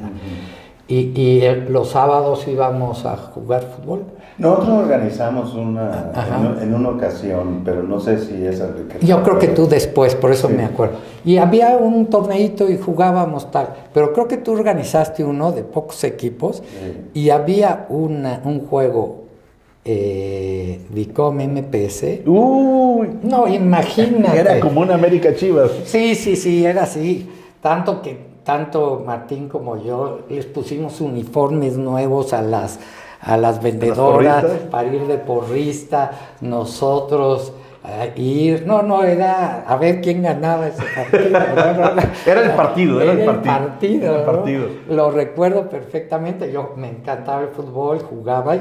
Los sábados íbamos a jugar fútbol. Nosotros organizamos en una ocasión, pero no sé si esa de que... Yo creo que tú después, por eso Sí. me acuerdo. Y había un torneito y jugábamos tal, pero creo que tú organizaste uno de pocos equipos y había un juego Dicom MPS. Uy, No, imagínate. era como una América Chivas. Sí, era así. Tanto Martín como yo les pusimos uniformes nuevos a las vendedoras porristas? para ir de porrista, nosotros ir, era a ver quién ganaba ese partido. Era el partido, Era el partido. ¿no? Lo recuerdo perfectamente, me encantaba el fútbol,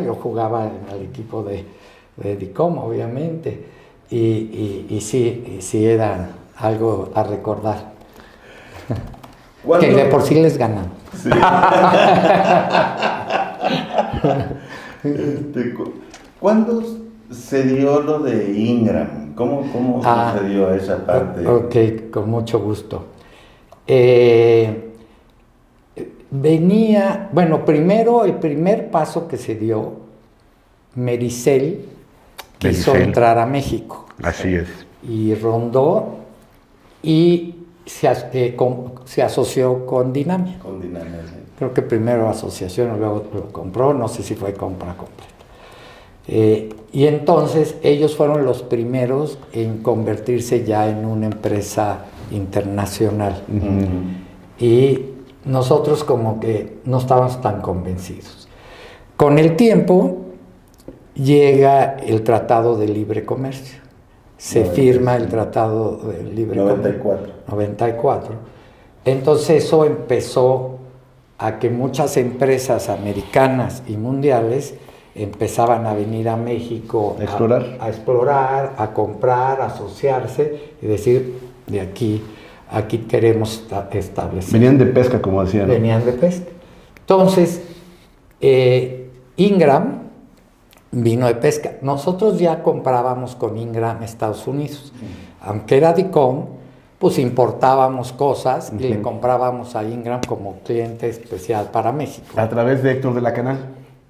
yo jugaba en el equipo de Dicom, obviamente, y sí era algo a recordar. ¿Cuándo? Que de por sí les ganamos. Sí. ¿Cuándo se dio lo de Ingram? ¿Cómo sucedió esa parte? Ok, con mucho gusto. Primero, el primer paso que se dio, Mericel quiso entrar a México. Así es. Y rondó y se asoció con Dinamia. Con Dinamia, sí. Creo que primero asociación, luego lo compró, no sé si fue compra completa. Y entonces ellos fueron los primeros en convertirse ya en una empresa internacional. Y nosotros como que no estábamos tan convencidos. Con el tiempo llega el Tratado de Libre Comercio. Se firma el Tratado de Libre Comercio. 94. Entonces eso empezó a que muchas empresas americanas y mundiales empezaban a venir a México a explorar, a comprar, a asociarse y decir, de aquí queremos establecer. Venían de pesca, como decían. Venían de pesca. Entonces, Ingram vino de pesca. Nosotros ya comprábamos con Ingram Estados Unidos. Aunque era Dicom, pues importábamos cosas y le comprábamos a Ingram como cliente especial para México. A través de Héctor de la Canal.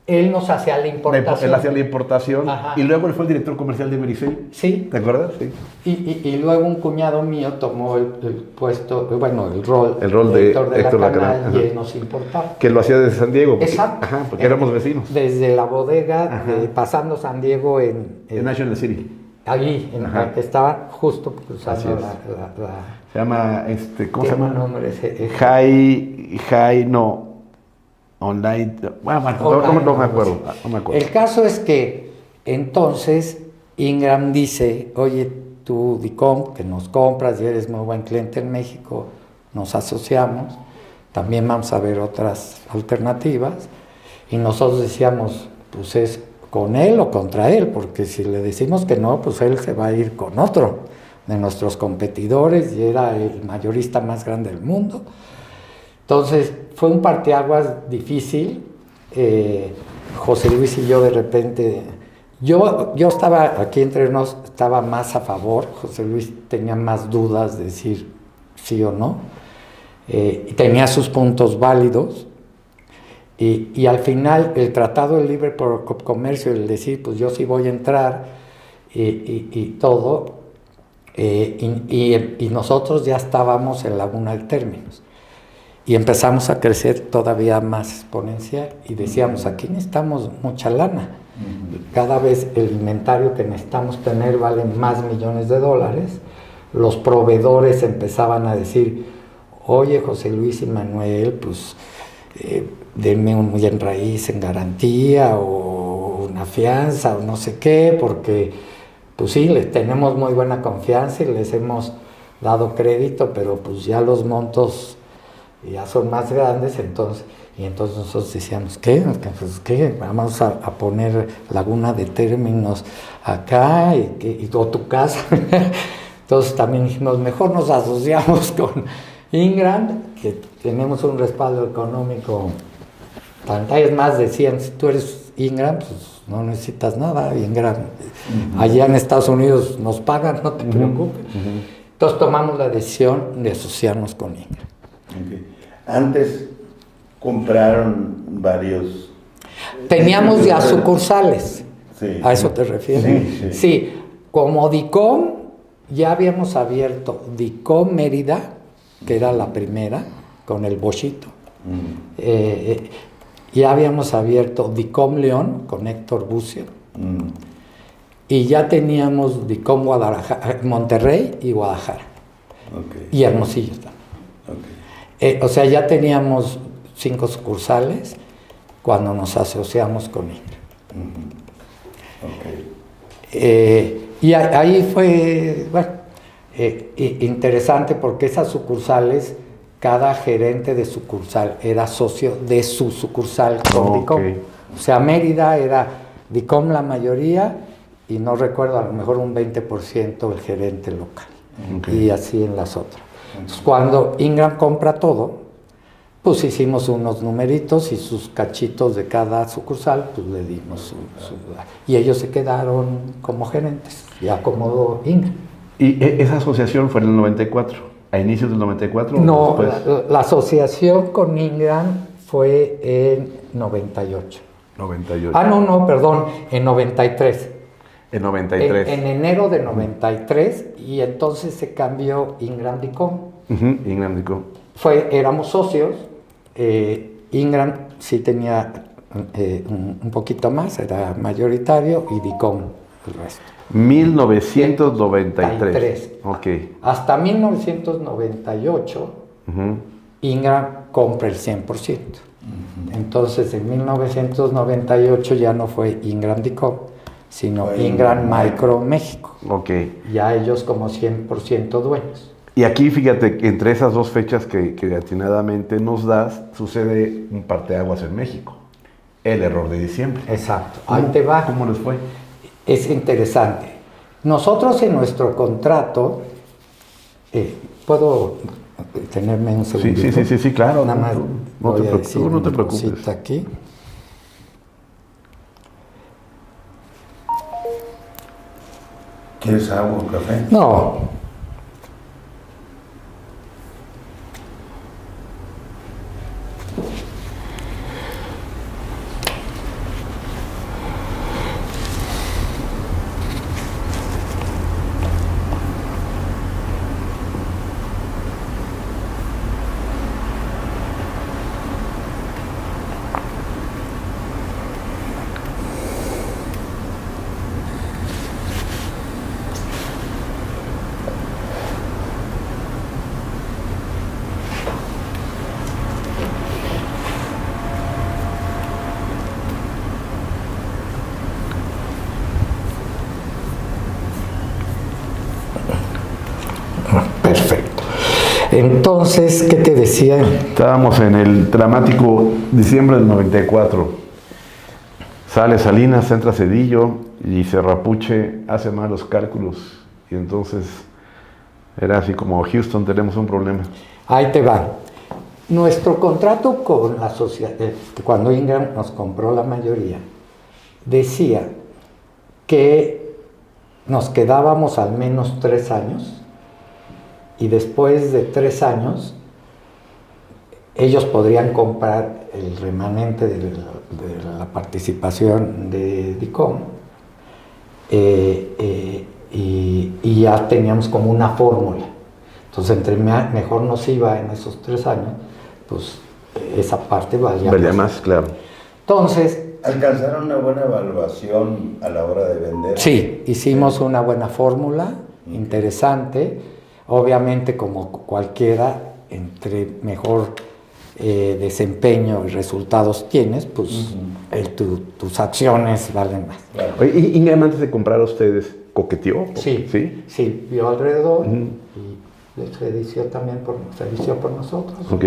Él nos hacía la importación. Él hacía la importación. Ajá. Y luego él fue el director comercial de Mericel. Sí. ¿Te acuerdas? Sí. Y luego un cuñado mío tomó el puesto, el rol de Héctor de Héctor la de la Canal, Canal. y Ajá. él nos importaba. Que lo hacía desde San Diego. Porque, Exacto. porque éramos vecinos. Desde la bodega, Ajá. Pasando San Diego en National City. allí, que estaban justo cruzando Así es. la Se llama, ¿cómo se llama? nombre Online. Bueno, Online, no me acuerdo. No me acuerdo. El caso es que entonces Ingram dice, oye, tú Dicom, que nos compras y eres muy buen cliente en México, nos asociamos, también vamos a ver otras alternativas. Y nosotros decíamos, pues es con él o contra él, porque si le decimos que no, pues él se va a ir con otro de nuestros competidores y era el mayorista más grande del mundo. Entonces fue un parteaguas difícil. José Luis y yo de repente, yo estaba aquí entre nos, estaba más a favor, José Luis tenía más dudas de decir sí o no, y tenía sus puntos válidos. Y al final el Tratado de Libre Comercio, el decir, pues yo sí voy a entrar y todo, y nosotros ya estábamos en Laguna de Términos. Y empezamos a crecer todavía más exponencial y decíamos, aquí necesitamos mucha lana. Cada vez el inventario que necesitamos tener vale más millones de dólares. Los proveedores empezaban a decir, oye, José Luis y Manuel, pues denme un bien raíz en garantía o una fianza o no sé qué, porque pues sí, les tenemos muy buena confianza y les hemos dado crédito, pero pues ya los montos ya son más grandes, entonces nosotros decíamos, ¿qué? Vamos a poner Laguna de Términos acá o tu casa. Entonces también dijimos, mejor nos asociamos con Ingram, que tenemos un respaldo económico Es más, decían, si tú eres Ingram, pues no necesitas nada, Ingram. Allá en Estados Unidos nos pagan, no te preocupes. Entonces tomamos la decisión de asociarnos con Ingram. Okay. Antes compraron varios... Teníamos ya sucursales. Sí. ¿A eso te refieres? Sí. Sí, como DICOM, ya habíamos abierto DICOM Mérida, que era la primera, con el Bochito. Ya habíamos abierto DICOM León, con Héctor Bucio. Y ya teníamos DICOM Guadalajara, Monterrey y Guadalajara. Okay. Y Hermosillo también. O sea, ya teníamos 5 sucursales cuando nos asociamos con Ingram. Y ahí fue, bueno, interesante porque esas sucursales, cada gerente de sucursal era socio de su sucursal con DICOM. O sea, Mérida era DICOM la mayoría y no recuerdo, a lo mejor un 20% el gerente local. Y así en las otras. Entonces, cuando Ingram compra todo, pues hicimos unos numeritos y sus cachitos de cada sucursal, pues le dimos y ellos se quedaron como gerentes, ya acomodó Ingram. ¿Y esa asociación fue en el 94? ¿A inicios del 94? No, ¿o después? la asociación con Ingram fue en 98. 98. No, perdón, en 93. En 93. En enero de 93, y entonces se cambió Ingram DICOM. Ingram DICOM. Éramos socios. Ingram sí tenía un poquito más, era mayoritario, y DICOM el resto. 1993. Ok. Hasta 1998, Ingram compra el 100%. Entonces, en 1998 ya no fue Ingram DICOM, sino Ingram Micro México. Ok. Ya ellos como 100% dueños. Y aquí, fíjate, que entre esas dos fechas que atinadamente nos das, sucede un parteaguas en México. El error de diciembre. Exacto. Ahí te va. ¿Cómo les fue? Es interesante. Nosotros en nuestro contrato, ¿puedo tenerme un segundo? Sí, claro. Nada más No voy te a decir preocupes. No te una preocupes. cosita aquí. ¿Quieres agua o café? No. Perfecto. Entonces, ¿qué te decía? Estábamos en el dramático diciembre del 94. Sale Salinas, entra Cedillo y Serrapuche hace malos cálculos. Y entonces era así como: Houston, tenemos un problema. Ahí te va. Nuestro contrato con la sociedad, cuando Ingram nos compró la mayoría, decía que nos quedábamos al menos 3 años. Y después de 3 años, ellos podrían comprar el remanente de la participación de DICOM. Y ya teníamos como una fórmula. Entonces, entre mejor nos iba en esos 3 años, pues esa parte valía más, claro. Entonces... ¿Alcanzaron una buena evaluación a la hora de vender? Sí, hicimos una buena fórmula, interesante. Obviamente, como cualquiera, entre mejor desempeño y resultados tienes, pues tus acciones valen más. Claro. Oye, ¿y Ingram antes de comprar a ustedes coqueteó? Sí, vio alrededor y se vició también por nosotros. Ok.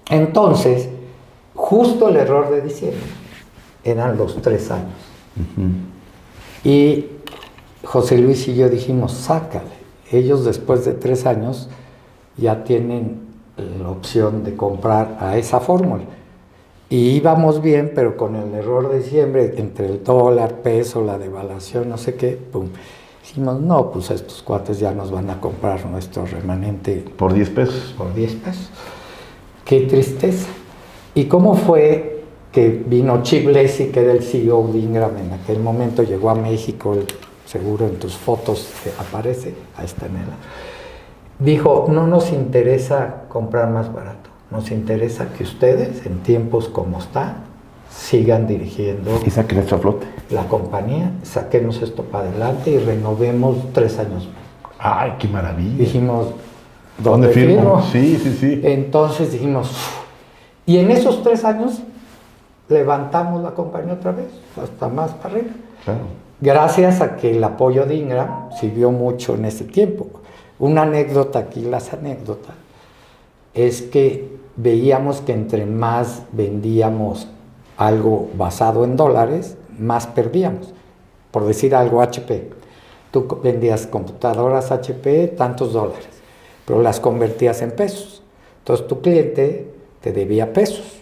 Entonces, justo el error de diciembre eran los 3 años. Y José Luis y yo dijimos: sácale. Ellos después de 3 años ya tienen la opción de comprar a esa fórmula. Y íbamos bien, pero con el error de diciembre, entre el dólar, peso, la devaluación, no sé qué, pum. Dijimos, no, pues estos cuates ya nos van a comprar nuestro remanente Por 10 pesos. por 10 pesos. Qué tristeza. ¿Y cómo fue que vino Chip Lacey, que era el CEO de Ingram en aquel momento, llegó a México, seguro en tus fotos aparece, ahí está en dijo, no nos interesa comprar más barato, nos interesa que ustedes, en tiempos como está, sigan dirigiendo Y saquen esto a flote. la compañía, saquemos esto para adelante y renovemos 3 años más. ¡Ay, qué maravilla! Dijimos, ¿Dónde firmo? Sí, sí, sí. Entonces dijimos, y en esos 3 años levantamos la compañía otra vez, hasta más para arriba. Claro. Gracias a que el apoyo de Ingram sirvió mucho en ese tiempo. Una anécdota aquí, las anécdotas, es que veíamos que entre más vendíamos algo basado en dólares, más perdíamos. Por decir algo, HP. Tú vendías computadoras HP, tantos dólares, pero las convertías en pesos. Entonces tu cliente te debía pesos,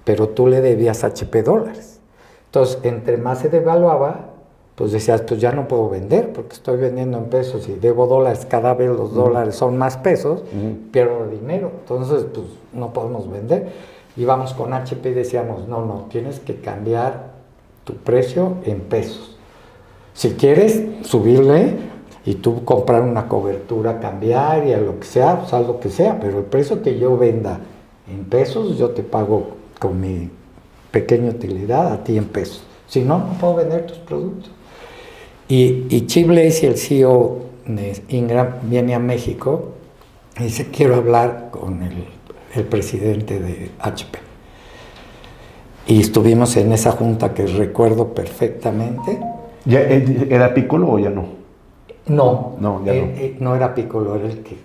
pero tú le debías HP dólares. Entonces, entre más se devaluaba, pues decías, pues ya no puedo vender porque estoy vendiendo en pesos y debo dólares, cada vez los dólares son más pesos, pierdo dinero, entonces pues no podemos vender. Íbamos con HP y decíamos, no, tienes que cambiar tu precio en pesos. Si quieres subirle y tú comprar una cobertura cambiaria, lo que sea, pues haz lo que sea, pero el precio que yo venda en pesos, yo te pago con mi pequeña utilidad a ti en pesos. Si no, no puedo vender tus productos. Y Chip Lacey, el CEO de Ingram, viene a México y dice, quiero hablar con el presidente de HP. Y estuvimos en esa junta que recuerdo perfectamente. ¿Ya era Piccolo o ya no? No, No, ya no. No era Piccolo, era el que...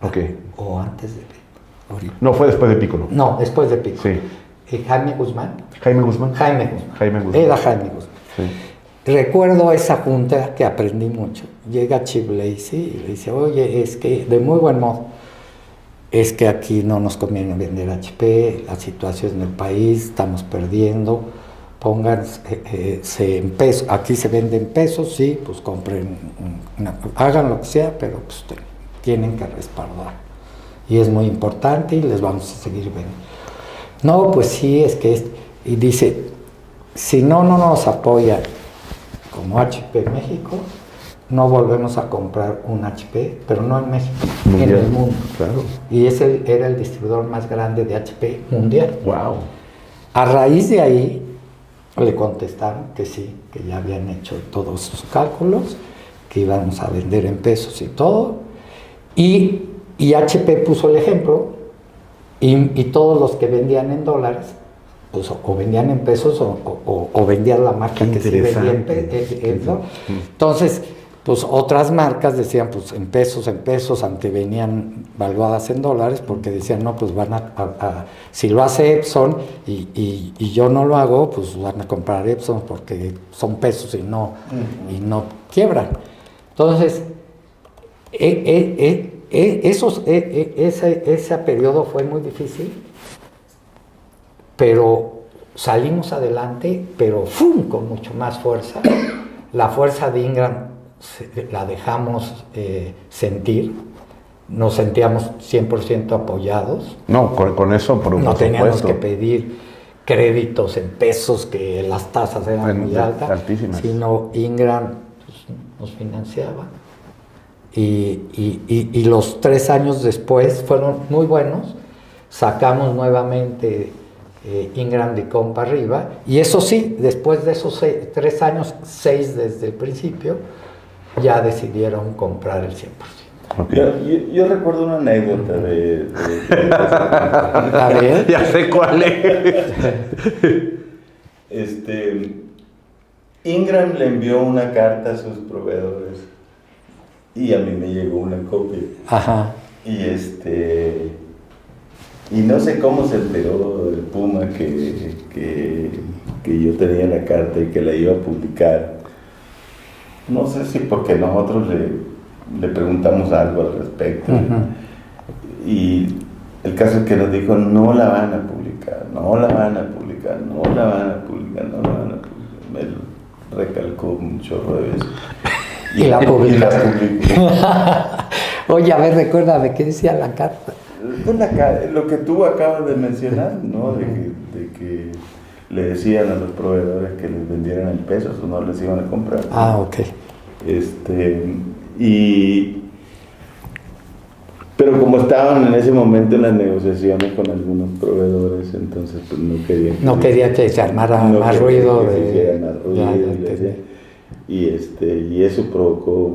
Ok. O antes de Piccolo. No, fue después de Piccolo. No, después de Piccolo. Sí. Jaime Guzmán. ¿Jaime Guzmán? Jaime Guzmán. Jaime Guzmán. Era Jaime Guzmán. Sí. Recuerdo esa junta que aprendí mucho. Llega Chip Lacey y le dice, oye, es que, de muy buen modo, es que aquí no nos conviene vender HP, la situación en el país, estamos perdiendo, pónganse en pesos, aquí se venden pesos, sí, pues compren, hagan lo que sea, pero pues tienen que respaldar. Y es muy importante y les vamos a seguir vendiendo. No, pues sí, es que y dice, si no nos apoyan como HP México, no volvemos a comprar un HP, pero no en México, mundial, en el mundo. Claro. Y era el distribuidor más grande de HP mundial. Wow. A raíz de ahí, le contestaron que sí, que ya habían hecho todos sus cálculos, que íbamos a vender en pesos y todo. Y HP puso el ejemplo, y todos los que vendían en dólares, pues o vendían en pesos o vendían la marca que sí vendía en pesos. Entonces, pues otras marcas decían, pues en pesos, aunque venían valuadas en dólares, porque decían, no, pues van si lo hace Epson y yo no lo hago, pues van a comprar Epson porque son pesos y no quiebran. Entonces, ese periodo fue muy difícil, pero salimos adelante, pero ¡fum!, con mucho más fuerza. La fuerza de Ingram la dejamos sentir, nos sentíamos 100% apoyados. No, con eso, por no teníamos supuesto. que pedir créditos en pesos, que las tasas eran muy altísimas, sino Ingram pues, nos financiaba. Y los 3 años después fueron muy buenos, sacamos nuevamente Ingram Dicom para arriba, y eso sí, después de esos 3 años, 6 desde el principio, ya decidieron comprar el 100%. Okay. Yo recuerdo una anécdota de A ver. Ya sé cuál es. Ingram le envió una carta a sus proveedores y a mí me llegó una copia. Ajá. Y no sé cómo se enteró el Puma que yo tenía la carta y que la iba a publicar. No sé si porque nosotros le preguntamos algo al respecto. Y el caso es que nos dijo, no la van a publicar, no la van a publicar, no la van a publicar, no la van a publicar. Me lo recalcó un chorro de veces. Y la publicó. publicó. Oye, a ver, recuérdame, ¿qué decía la carta? Lo que tú acabas de mencionar, ¿no? De que le decían a los proveedores que les vendieran en pesos o no les iban a comprar. Ah, ok. Pero como estaban en ese momento en las negociaciones con algunos proveedores, entonces pues no querían. No quería que se armara no más querían ruido. que se hiciera más ruido, Ya, y le decía, y eso provocó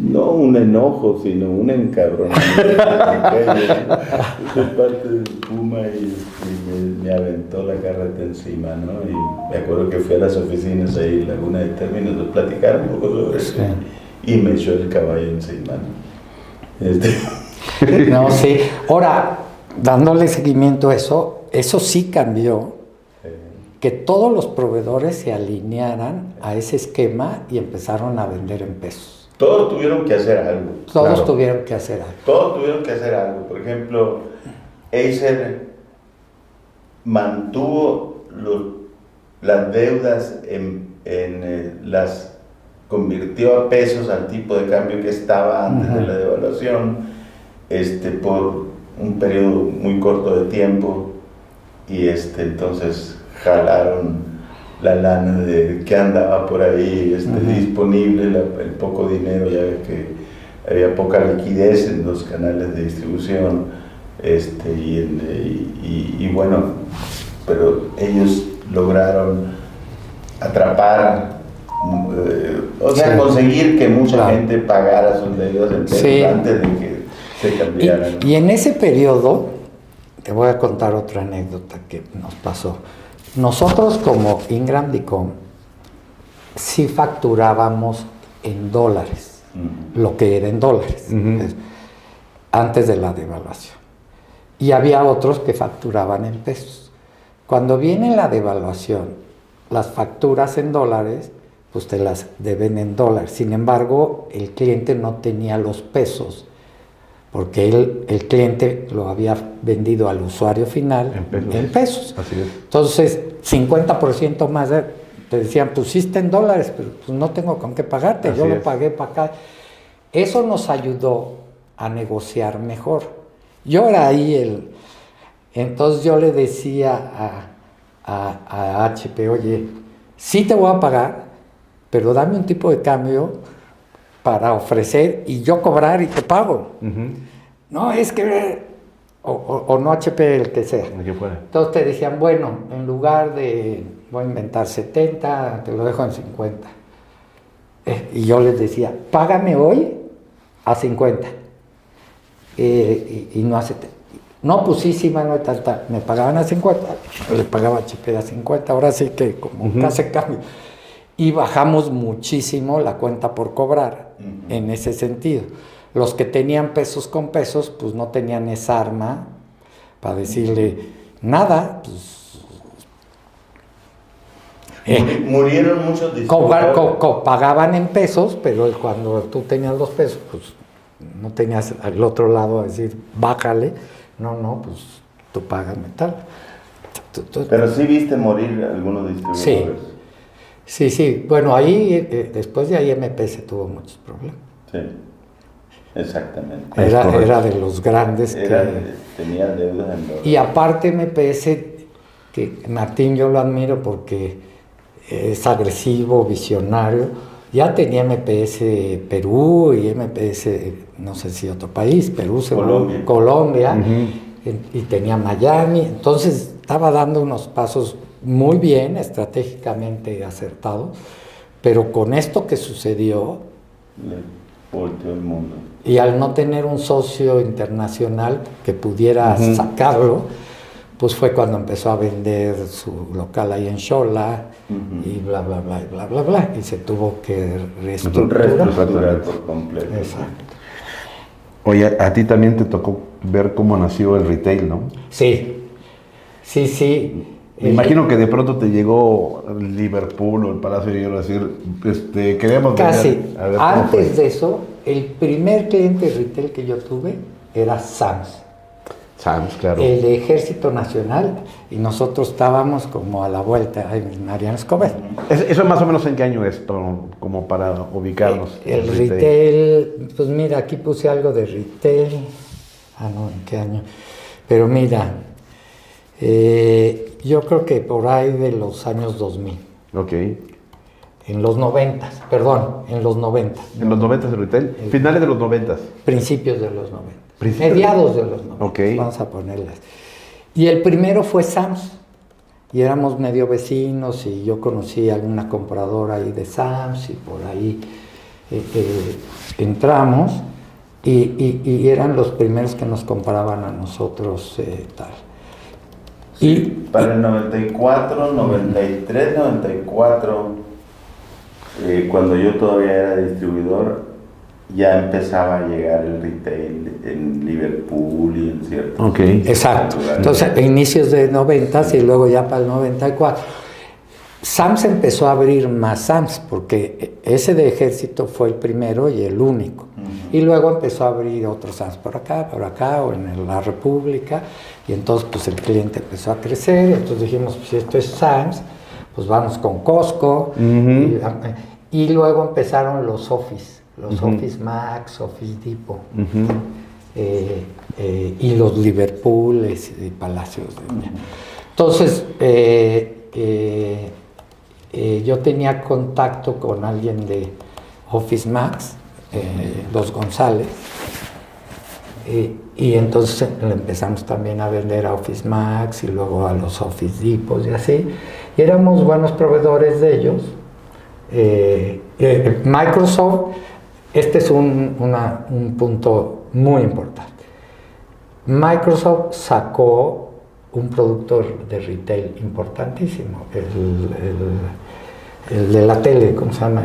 no un enojo, sino un encabronamiento de parte del Puma y me aventó la carreta encima, ¿no? Y me acuerdo que fui a las oficinas ahí en Laguna de Términos a platicar un poco sobre eso y me echó el caballo encima, ¿no? No, sí. Ahora, dándole seguimiento a eso sí cambió. Que todos los proveedores se alinearan a ese esquema y empezaron a vender en pesos. Todos tuvieron que hacer algo. Todos tuvieron que hacer algo. Todos tuvieron que hacer algo. Por ejemplo, Acer mantuvo las deudas las convirtió a pesos al tipo de cambio que estaba antes de la devaluación, por un periodo muy corto de tiempo, y entonces jalaron la lana que andaba por ahí disponible, el poco dinero, ya ves que había poca liquidez en los canales de distribución, y bueno, pero ellos lograron atrapar, conseguir que mucha gente pagara sus deudas en pesos antes de que se cambiaran. Y en ese periodo, te voy a contar otra anécdota que nos pasó. Nosotros como Ingram Dicom sí facturábamos en dólares, lo que era en dólares, antes de la devaluación. Y había otros que facturaban en pesos. Cuando viene la devaluación, las facturas en dólares, pues te las deben en dólares. Sin embargo, el cliente no tenía los pesos, porque el cliente lo había vendido al usuario final en pesos. Así es. Entonces, 50% más te decían, pusiste en dólares, pero pues no tengo con qué pagarte, Así yo lo es. pagué para acá. Eso nos ayudó a negociar mejor. Yo era ahí entonces yo le decía a HP, oye, sí te voy a pagar, pero dame un tipo de cambio para ofrecer y yo cobrar y te pago. No, es que... O no HP, el que sea. El que fuera. Entonces te decían, bueno, en lugar de, voy a inventar 70, te lo dejo en 50. Y yo les decía, págame hoy a 50. Y no a 70. No, pues sí, no hay tanta. Me pagaban a 50, le pagaba a HP a 50. Ahora sí que como casi cambio. Y bajamos muchísimo la cuenta por cobrar en ese sentido. Los que tenían pesos con pesos, pues no tenían esa arma para decirle nada. Pues, murieron muchos distribuidores. Pagaban en pesos, pero cuando tú tenías los pesos, pues no tenías al otro lado a decir, bájale. No, pues tú págame tal. Pero sí viste morir algunos distribuidores. Sí. Bueno, ahí, después de ahí MPS tuvo muchos problemas. Sí. Exactamente. Era de los grandes tenía deudas en dólares. Y aparte MPS, que Martín yo lo admiro porque es agresivo, visionario, ya tenía MPS Perú y MPS, no sé si otro país, Perú, Colombia, y tenía Miami, entonces estaba dando unos pasos muy bien, estratégicamente acertados, pero con esto que sucedió... Volteó el mundo. Y al no tener un socio internacional que pudiera sacarlo, pues fue cuando empezó a vender su local ahí en Xola y bla, bla, bla, y bla, bla, bla. Y se tuvo que reestructurar por completo. Exacto. Oye, a ti también te tocó ver cómo nació el retail, ¿no? Sí. Me imagino que de pronto te llegó Liverpool o el Palacio de Hierro a decir, queremos casi. A ver Antes de eso, el primer cliente retail que yo tuve era SAMS. Sam's, claro. El Ejército Nacional, y nosotros estábamos como a la vuelta en Mariano Escobedo. ¿Eso más o menos en qué año es, como para ubicarnos? El retail, pues mira, aquí puse algo de retail. No, ¿en qué año? Pero mira, yo creo que por ahí de los años 2000. Ok. En los 90, perdón, en los 90. ¿En los 90 el retail? Finales de los 90. Principios de los 90. ¿Principios? Mediados de los 90. Ok. Vamos a ponerlas. Y el primero fue Sam's. Y éramos medio vecinos y yo conocí a alguna compradora ahí de Sam's y por ahí entramos y eran los primeros que nos compraban a nosotros tal. Sí, para el 94, 93, 94, cuando yo todavía era distribuidor, ya empezaba a llegar el retail en Liverpool y en ciertos Exacto. lugares. Entonces, a inicios de 90 y luego ya para el 94. Sam's empezó a abrir más Sam's porque ese de Ejército fue el primero y el único. Y luego empezó a abrir otros Sam's por acá o en la República. Y entonces pues el cliente empezó a crecer. Entonces dijimos, pues si esto es Sam's, pues vamos con Costco. Y luego empezaron los Office. Los Office Max, Office Depot, y los Liverpool y Palacios. Entonces, yo tenía contacto con alguien de Office Max, los González, y entonces le empezamos también a vender a Office Max y luego a los Office Depot y así. Y éramos buenos proveedores de ellos. Microsoft. Este es un punto muy importante. Microsoft sacó un producto de retail importantísimo, el de la tele, ¿cómo se llama?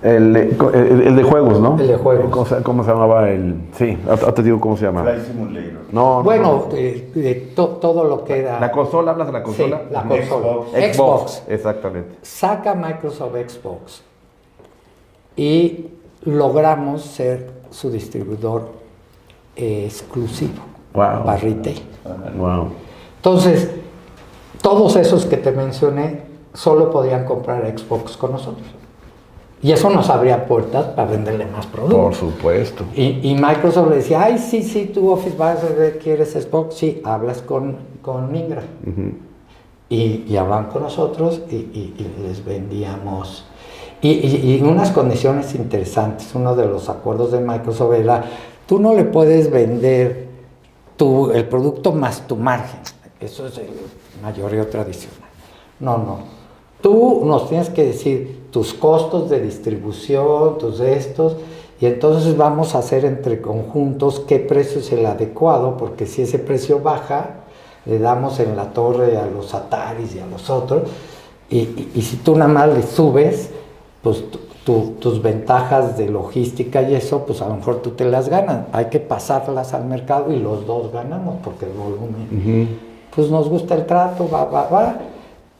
El de juegos, ¿no? El de juegos. ¿Cómo se llamaba el...? Sí, ahora te digo cómo se llama. Flight Simulator. No, bueno, todo lo que era... ¿La consola? ¿Hablas de la consola? Sí, la consola. Xbox. Exactamente. Saca Microsoft Xbox y logramos ser su distribuidor exclusivo para retail. Wow. Entonces, todos esos que te mencioné solo podían comprar Xbox con nosotros. Y eso nos abría puertas para venderle más productos. Por supuesto. Y Microsoft le decía, ay, sí, tú Office Base, ¿quieres Xbox? Sí, hablas con Ingram. Y hablan con nosotros y les vendíamos. Y unas condiciones interesantes. Uno de los acuerdos de Microsoft era, tú no le puedes vender el producto más tu margen. Eso es el mayoreo tradicional. No. Tú nos tienes que decir tus costos de distribución, tus estos, y entonces vamos a hacer entre conjuntos qué precio es el adecuado, porque si ese precio baja, le damos en la torre a los Ataris y a los otros, y si tú nada más le subes, pues tus ventajas de logística y eso, pues a lo mejor tú te las ganas. Hay que pasarlas al mercado y los dos ganamos, porque el volumen, pues nos gusta el trato, va.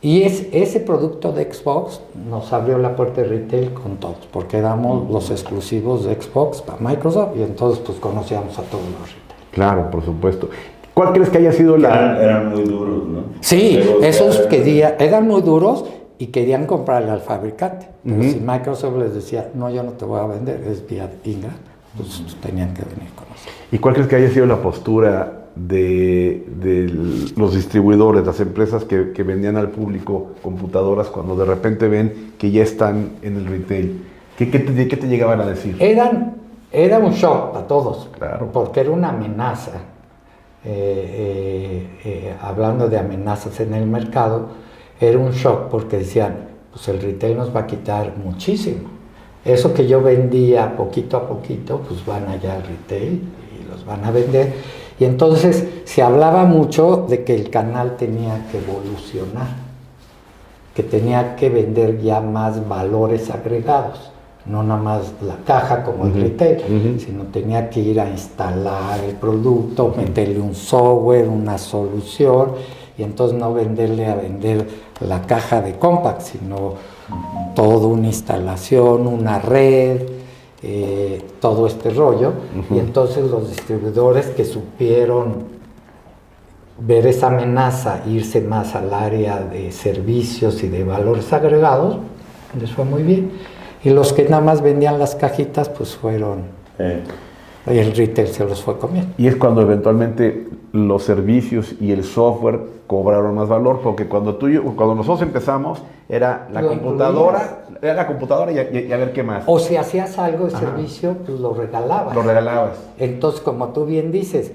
Y ese producto de Xbox nos abrió la puerta de retail con todos, porque éramos los exclusivos de Xbox para Microsoft y entonces pues conocíamos a todos los retail. Claro, por supuesto. ¿Cuál crees que haya sido Eran muy duros, ¿no? Sí, esos eran muy duros y querían comprarle al fabricante. Pero si Microsoft les decía, no, yo no te voy a vender, es vía Ingram, pues tenían que venir con nosotros. ¿Y cuál crees que haya sido la postura de los distribuidores, las empresas que vendían al público computadoras cuando de repente ven que ya están en el retail? ¿Qué te llegaban a decir? Era un shock para todos, Claro. Porque era una amenaza. Hablando de amenazas en el mercado, era un shock porque decían, pues el retail nos va a quitar muchísimo. Eso que yo vendía poquito a poquito, pues van allá al retail y los van a vender. Y entonces se hablaba mucho de que el canal tenía que evolucionar, que tenía que vender ya más valores agregados, no nada más la caja como el retail, sino tenía que ir a instalar el producto, meterle un software, una solución, y entonces no vender la caja de Compaq, sino toda una instalación, una red, todo este rollo. Y entonces los distribuidores que supieron ver esa amenaza, irse más al área de servicios y de valores agregados, les fue muy bien. Y los que nada más vendían las cajitas, pues fueron... Y el retail se los fue comiendo. Y es cuando eventualmente los servicios y el software cobraron más valor, porque cuando nosotros empezamos era la computadora y a ver qué más. O si hacías algo de servicio, pues lo regalabas. Lo regalabas. Entonces, como tú bien dices,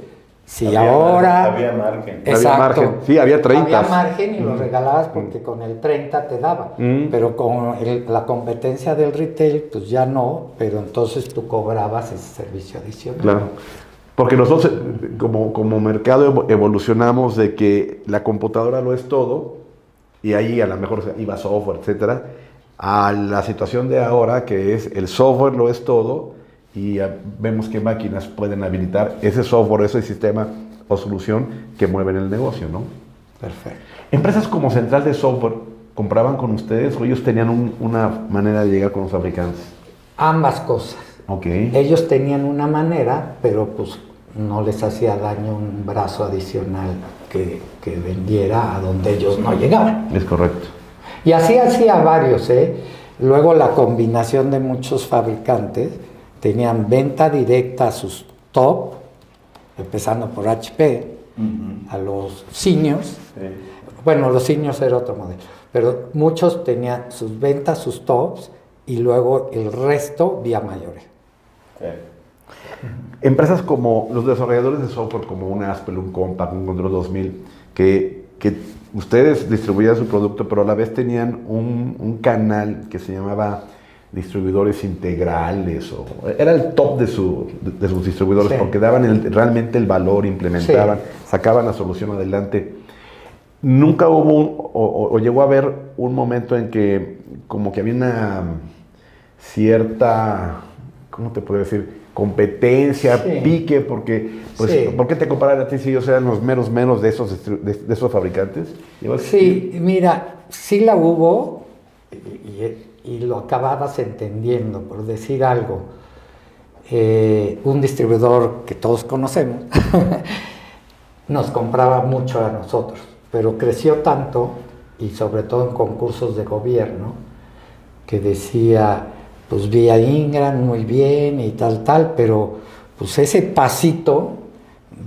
si había margen. Exacto. Había margen. Sí, había 30. Había margen y lo regalabas porque con el 30 te daba. Pero con la competencia del retail, pues ya no, pero entonces tú cobrabas ese servicio adicional. Claro. Porque nosotros como mercado evolucionamos de que la computadora lo es todo, y ahí a lo mejor iba software, etcétera, a la situación de ahora que es el software lo es todo, y vemos qué máquinas pueden habilitar ese software, ese sistema o solución que mueven el negocio, ¿no? Perfecto. Empresas como Central de Software, ¿compraban con ustedes o ellos tenían una manera de llegar con los fabricantes? Ambas cosas. Okay. Ellos tenían una manera, pero pues no les hacía daño un brazo adicional que vendiera a donde ellos no llegaban. Es correcto. Y así hacía varios, ¿eh? Luego la combinación de muchos fabricantes tenían venta directa a sus top, empezando por HP, a los seniors. Sí. Bueno, los seniors era otro modelo, pero muchos tenían sus ventas, sus tops, y luego el resto vía mayores. Sí. Empresas como los desarrolladores de software, como un Aspel, un Compaq, un Control 2000, que ustedes distribuían su producto, pero a la vez tenían un canal que se llamaba distribuidores integrales, era el top de sus distribuidores, sí, porque daban realmente el valor, implementaban, sí, sacaban la solución adelante. Nunca hubo o llegó a haber un momento en que como que había una cierta, ¿cómo te puedo decir?, competencia, sí, pique, porque pues, sí, ¿por qué te comparan a ti si ellos eran los menos de esos fabricantes? Sí, mira, sí la hubo y lo acababas entendiendo, por decir algo. Un distribuidor que todos conocemos nos compraba mucho a nosotros, pero creció tanto, y sobre todo en concursos de gobierno, que decía, pues vi a Ingram muy bien y tal, pero pues ese pasito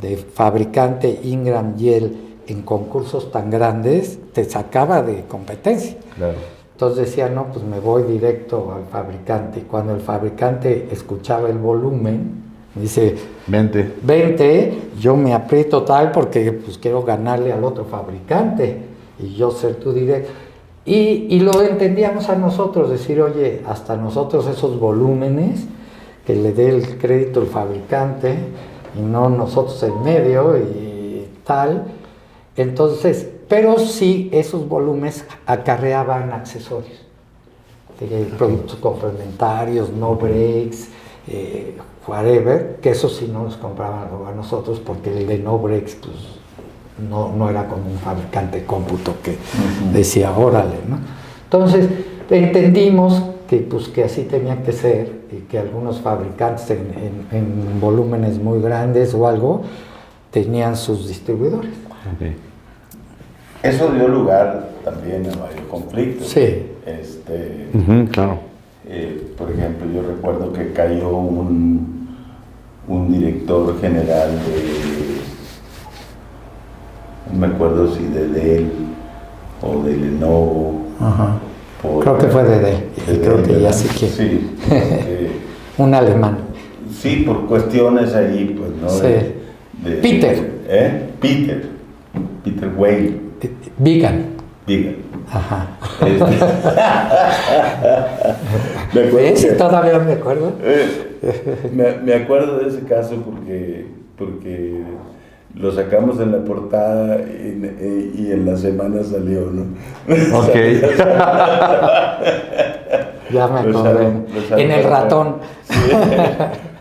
de fabricante Ingram Yale en concursos tan grandes te sacaba de competencia. Claro. Entonces decía, no, pues me voy directo al fabricante. Y cuando el fabricante escuchaba el volumen, dice, vente, yo me aprieto tal porque pues quiero ganarle al otro fabricante y yo ser tu directo. Y lo entendíamos a nosotros, decir, oye, hasta nosotros esos volúmenes, que le dé el crédito el fabricante y no nosotros en medio y tal. Entonces, pero sí esos volúmenes acarreaban accesorios, productos complementarios, no breaks, whatever, que eso sí no nos compraban a nosotros porque el de no breaks, pues, no era como un fabricante de cómputo que decía, órale, ¿no? Entonces, entendimos que así tenía que ser y que algunos fabricantes en volúmenes muy grandes o algo tenían sus distribuidores. Okay. Eso dio lugar también a varios conflictos. Sí. Claro. Por ejemplo, yo recuerdo que cayó un director general no me acuerdo si de Dell o de Lenovo. Ajá. Creo que fue de Dell. Creo que ya sí que. Sí. Un alemán. Sí, por cuestiones ahí, pues, ¿no? Sí. Peter. Peter Whale. Vigan. Ajá. ¿Ves? Todavía me acuerdo. Me acuerdo de ese caso porque lo sacamos en la portada y en la semana salió, ¿no? Ok. Ya me acordé. En el ratón. Sí.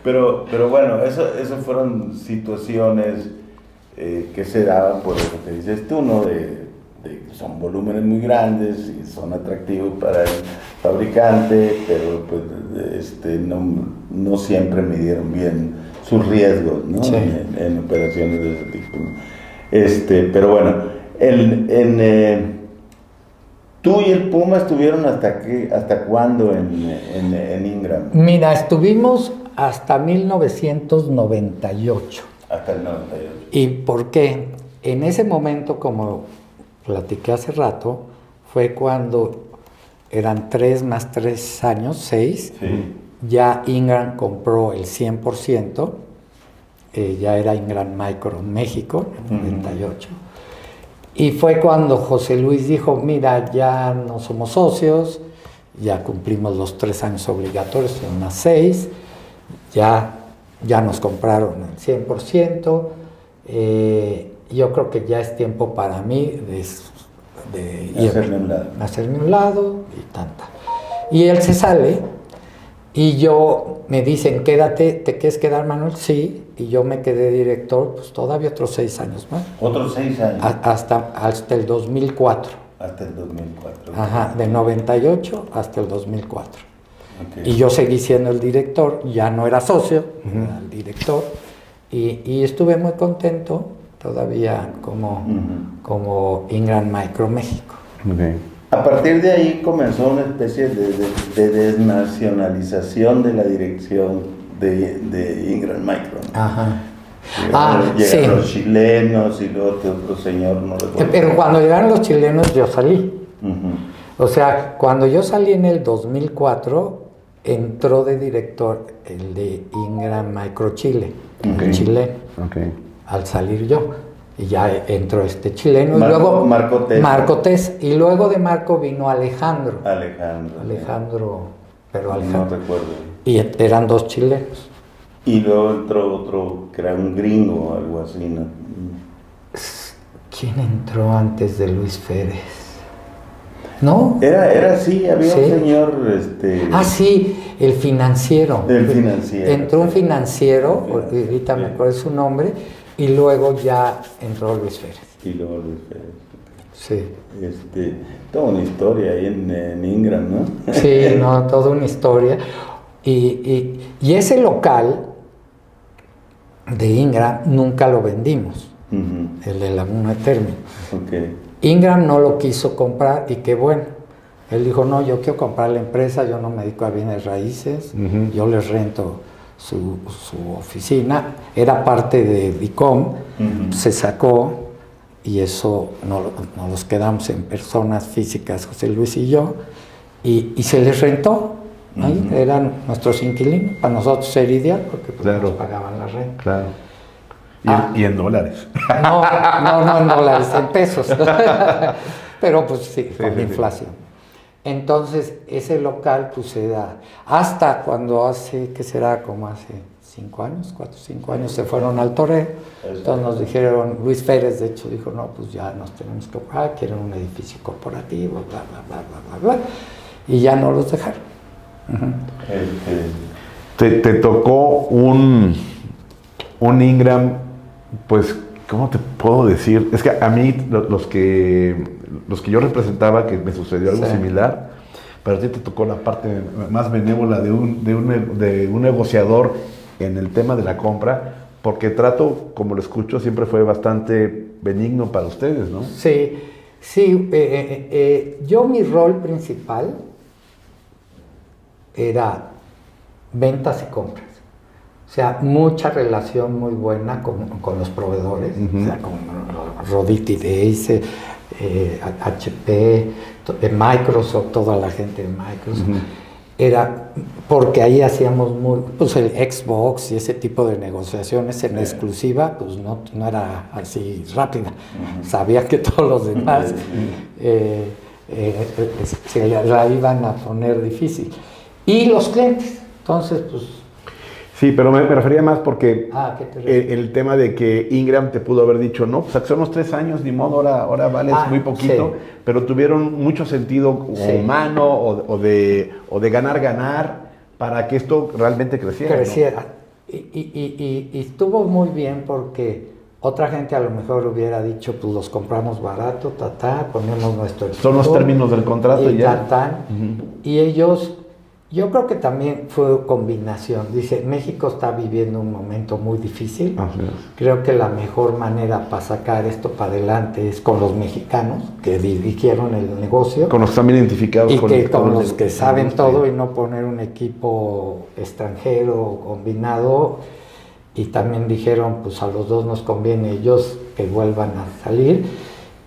Pero bueno, eso fueron situaciones que se daban por lo que te dices tú, ¿no? Son volúmenes muy grandes y son atractivos para fabricante, pero pues no siempre midieron bien sus riesgos, ¿no? Sí. En operaciones de ese tipo, ¿no? Pero bueno, tú y el Puma estuvieron hasta cuándo en Ingram? Mira, estuvimos hasta 1998. Hasta el 98. ¿Y por qué? En ese momento, como platiqué hace rato, fue cuando eran 3 más 3 años, 6. Sí. Ya Ingram compró el 100%, ya era Ingram Micro México, en el 98. Y fue cuando José Luis dijo, mira, ya no somos socios, ya cumplimos los 3 años obligatorios, en más 6, ya nos compraron el 100%, yo creo que ya es tiempo para mí de hacerme un lado y tanta. Y él se sale y me dicen, quédate, ¿te quieres quedar, Manuel? Sí, y yo me quedé director, pues todavía otros 6 años más. ¿Otros 6 años? Hasta el 2004. Hasta el 2004. Ajá, de 98 hasta el 2004. Okay. Y yo seguí siendo el director, ya no era socio, era el director, y estuve muy contento todavía como Ingram Micro México. Okay. A partir de ahí comenzó una especie de desnacionalización de la dirección de Ingram Micro, ¿no? Ajá. Llegaron los chilenos y luego otro señor, no recuerdo. Pero cuando llegaron los chilenos yo salí. O sea, cuando yo salí en el 2004, entró de director el de Ingram Micro Chile, el chileno, al salir yo. Y ya entró este chileno. Y luego Marco Tess. Y luego de Marco vino Alejandro. Pero Alejandro. No recuerdo. Y eran 2 chilenos. Y luego entró otro que era un gringo o algo así, ¿no? ¿Quién entró antes de Luis Férez? ¿No? Era así, había un señor... sí, el financiero. El financiero. Entró un financiero, ahorita me acuerdo su nombre, y luego ya entró Luis Férez. Sí. Toda una historia ahí en Ingram, ¿no? Sí, no, toda una historia. Y ese local de Ingram nunca lo vendimos, el de Laguna de Término. Okay. Ingram no lo quiso comprar y qué bueno. Él dijo, no, yo quiero comprar la empresa, yo no me dedico a bienes raíces, yo les rento su oficina. Era parte de DICOM, se sacó y eso nos los quedamos en personas físicas, José Luis y yo, y se les rentó. Ahí eran nuestros inquilinos, para nosotros era ideal porque nos pagaban la renta. Claro. ¿Y en dólares? No en dólares, en pesos. Pero pues sí, con la inflación. Entonces, ese local pues se da, hasta cuando ¿qué será? Como hace 5 años, 4 o 5 años, se fueron al toreo. Entonces nos dijeron, Luis Férez de hecho dijo, no, pues ya nos tenemos que ocupar, quieren un edificio corporativo, bla, bla, bla, bla, bla, bla. Y ya no los dejaron. Te tocó un Ingram, pues, ¿cómo te puedo decir? Es que a mí, los que yo representaba, que me sucedió algo similar, pero a ti te tocó la parte más benévola de un negociador en el tema de la compra, porque el trato, como lo escucho, siempre fue bastante benigno para ustedes, ¿no? Sí. Yo mi rol principal era ventas y compras. O sea, mucha relación muy buena con los proveedores, o sea, con Roditi Days, HP, Microsoft, toda la gente de Microsoft. Era porque ahí hacíamos pues el Xbox y ese tipo de negociaciones en exclusiva, pues no era así rápida. Sabía que todos los demás se la iban a poner difícil. Y los clientes, entonces pues... Sí, pero me refería más porque el tema de que Ingram te pudo haber dicho, no, pues son los 3 años, ni modo, ahora vales muy poquito, pero tuvieron mucho sentido humano o de ganar para que esto realmente creciera. ¿no? Y estuvo muy bien porque Otra gente a lo mejor hubiera dicho, pues los compramos barato, ponemos nuestro equipo. Son los términos del contrato y ya. Y ellos, yo creo que también fue combinación. Dice, México está viviendo un momento muy difícil. Así es. Creo que la mejor manera para sacar esto para adelante es con los mexicanos que dirigieron el negocio. Con los que están bien identificados. Y que todo con el- los que saben todo y no poner un equipo extranjero combinado. Y también dijeron, pues a los dos nos conviene ellos que vuelvan a salir.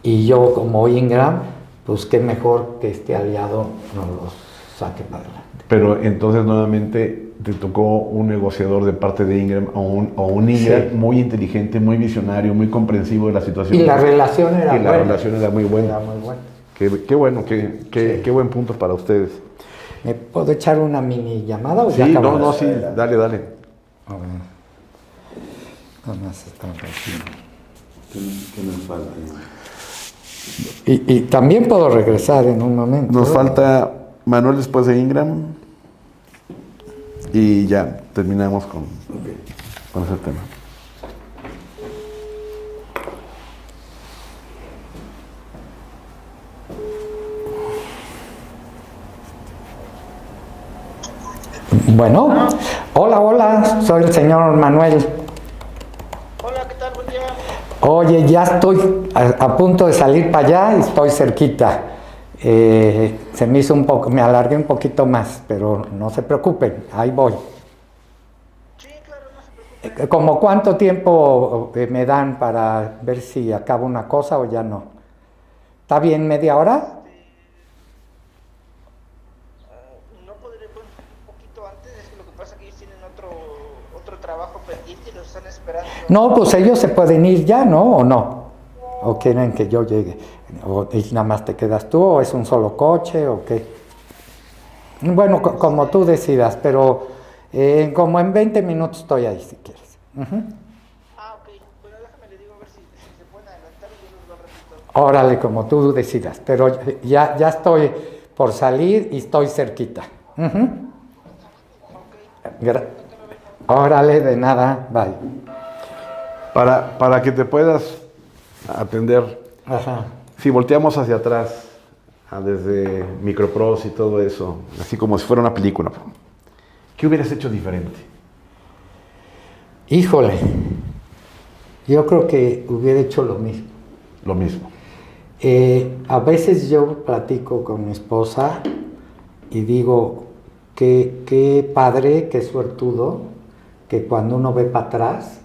Y yo como Ingram, pues qué mejor que este aliado nos los saque para adelante. Pero entonces nuevamente te tocó un negociador de parte de Ingram o un Ingram Sí. muy inteligente, muy visionario, muy comprensivo de la situación. Y la relación era Y la buena. relación era muy buena. Era muy buena. Qué bueno, qué buen punto para ustedes. ¿Me puedo echar una mini llamada o Sí, ya no, acabamos? no, sí, dale. A ver. Nada más están aquí. ¿Qué nos falta? Y también puedo regresar en un momento. Nos falta Manuel después de Ingram y ya terminamos con ese tema. Bueno, hola, soy el señor Manuel. Hola, ¿qué tal? Buen día. Oye, ya estoy a punto de salir para allá y estoy cerquita. Se me hizo un poco, me alargué un poquito más, pero no se preocupen, ahí voy. Sí, claro, no se preocupe. ¿Cómo cuánto tiempo me dan para ver si acabo una cosa o ya no? ¿Está bien media hora? No podré, bueno, un poquito antes, es que lo que pasa es que ellos tienen otro trabajo pendiente y los están esperando. No, pues ellos se pueden ir ya, ¿no? ¿O no? ¿O quieren que yo llegue? ¿O y nada más te quedas tú? ¿O es un solo coche? ¿O qué? Bueno, como tú decidas, pero como en 20 minutos estoy ahí, si quieres. Ujú. Ah, ok. Bueno, déjame le digo a ver si se pueden adelantar y yo los voy a repetir. Órale, como tú decidas, pero ya estoy por salir y estoy cerquita. Ujú. Órale, de nada, bye. Para que te puedas atender, Ajá. si volteamos hacia atrás, desde Micropros y todo eso, así como si fuera una película, ¿qué hubieras hecho diferente? Híjole, yo creo que hubiera hecho lo mismo. Lo mismo. A veces yo platico con mi esposa y digo qué padre, qué suertudo, que cuando uno ve para atrás,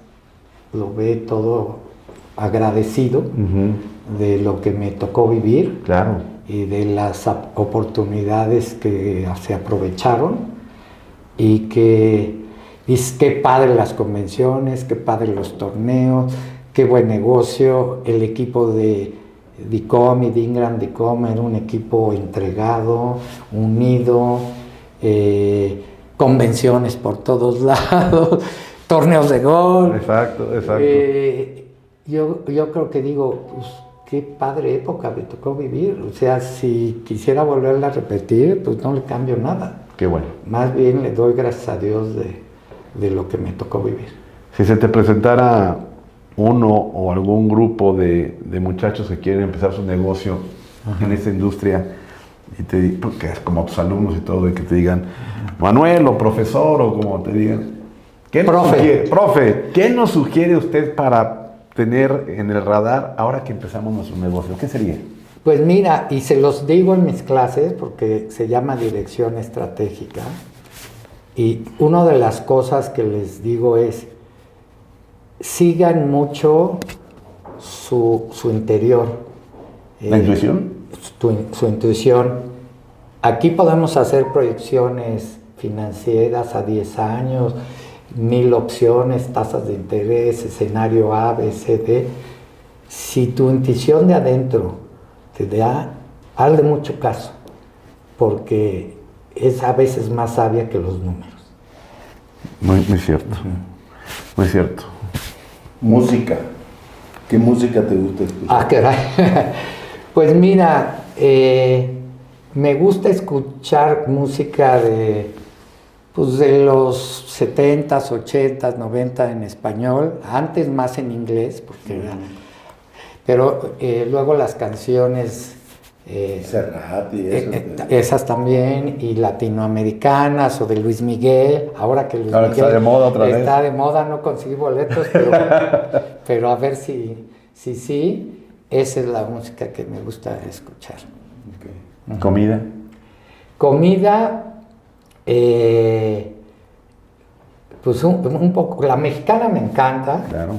lo ve todo agradecido de lo que me tocó vivir Claro. y de las oportunidades que se aprovecharon y que qué padre las convenciones, qué padre los torneos, qué buen negocio, el equipo de DICOM y de Ingram DICOM era un equipo entregado, unido, convenciones por todos lados, torneos de golf. Exacto. Yo creo que digo, pues qué padre época me tocó vivir. O sea, si quisiera volverla a repetir, pues no le cambio nada. Qué bueno. Más bien le doy gracias a Dios de lo que me tocó vivir. Si se te presentara uno o algún grupo de muchachos que quieren empezar su negocio en esta industria, y porque es como tus alumnos y todo, y que te digan, Manuel o profesor, o como te digan, profe, ¿qué nos sugiere usted para tener en el radar ahora que empezamos nuestro negocio? ¿Qué sería? Pues mira, y se los digo en mis clases porque se llama dirección estratégica, y una de las cosas que les digo es, sigan mucho su interior. ¿La intuición? Su intuición. Aquí podemos hacer proyecciones financieras a 10 años, 1000 opciones, tasas de interés, escenario A, B, C, D. Si tu intuición de adentro te da, hazle mucho caso, porque es a veces más sabia que los números. Muy cierto. Muy cierto. Música. ¿Qué música te gusta escuchar? Ah, caray. Pues mira, me gusta escuchar música Pues de los 70s, 80s, 90 en español, antes más en inglés, porque pero luego las canciones Serrat y eso. esas también, y latinoamericanas o de Luis Miguel, ahora que Luis Ahora que Miguel está de moda otra vez. está de moda, no conseguí boletos, pero a ver si sí, esa es la música que me gusta escuchar. Ok. ¿Comida? Comida, pues un poco, la mexicana me encanta, Claro.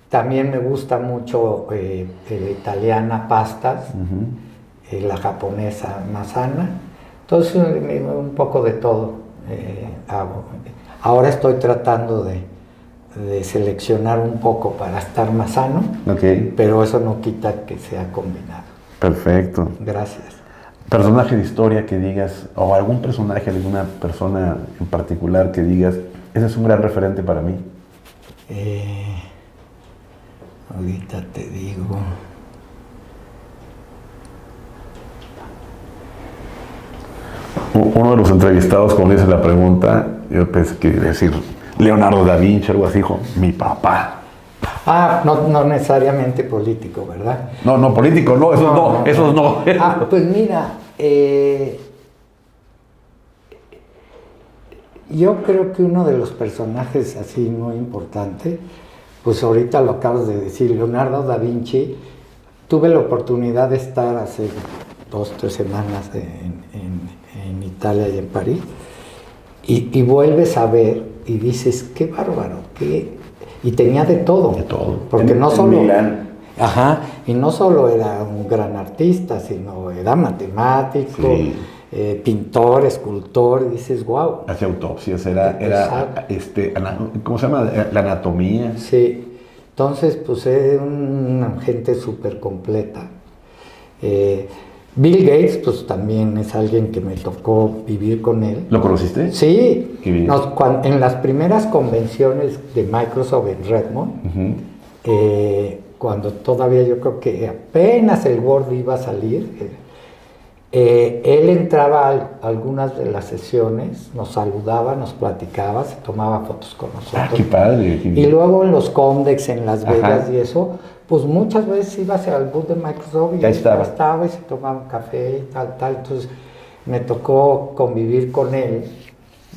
también me gusta mucho la italiana, pastas, la japonesa, masana, entonces un poco de todo hago. Ahora estoy tratando de seleccionar un poco para estar más sano, Ok, pero eso no quita que sea combinado. perfecto. Gracias. Personaje de historia que digas, o algún personaje, alguna persona en particular que digas, ese es un gran referente para mí. Ahorita te digo. Uno de los entrevistados, cuando hice la pregunta, yo pensé que iba a decir Leonardo da Vinci, algo así, dijo, mi papá. No necesariamente político, ¿verdad? No, político, no, esos no. Pues mira, yo creo que uno de los personajes así muy importante, pues ahorita lo acabas de decir, Leonardo da Vinci. Tuve la oportunidad de estar hace 2-3 semanas en Italia y en París, y vuelves a ver y dices, qué bárbaro, y tenía de todo. De todo. Porque no En solo... Milán. Ajá, y no solo era un gran artista, sino era matemático, Sí. Pintor, escultor, y dices, wow. Hacía autopsias, era ¿cómo se llama? La anatomía. Sí, entonces pues es una gente súper completa. Bill Gates pues también es alguien que me tocó vivir con él. ¿Lo conociste? Sí, Qué bien. en las primeras convenciones de Microsoft en Redmond, cuando todavía yo creo que apenas el Word iba a salir, él entraba a algunas de las sesiones, nos saludaba, nos platicaba, se tomaba fotos con nosotros. Qué padre. Qué Y bien. luego en los Comdex, en Las Vegas Ajá. y eso, pues muchas veces ibas al booth de Microsoft y Ya ahí estaba. estaba y se tomaba un café y tal. Entonces me tocó convivir con él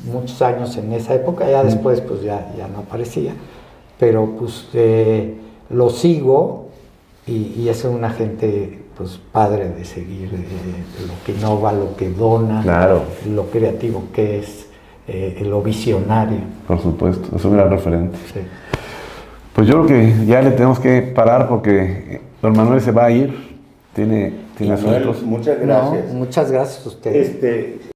muchos años en esa época, ya después pues ya no aparecía, pero pues lo sigo y es una gente pues padre de seguir, lo que innova, lo que dona, Claro. lo creativo que es, lo visionario. Por supuesto, es un gran referente. Sí. Pues yo creo que ya le tenemos que parar porque don Manuel se va a ir, tiene Manuel, asuntos. muchas gracias. No, muchas gracias a ustedes.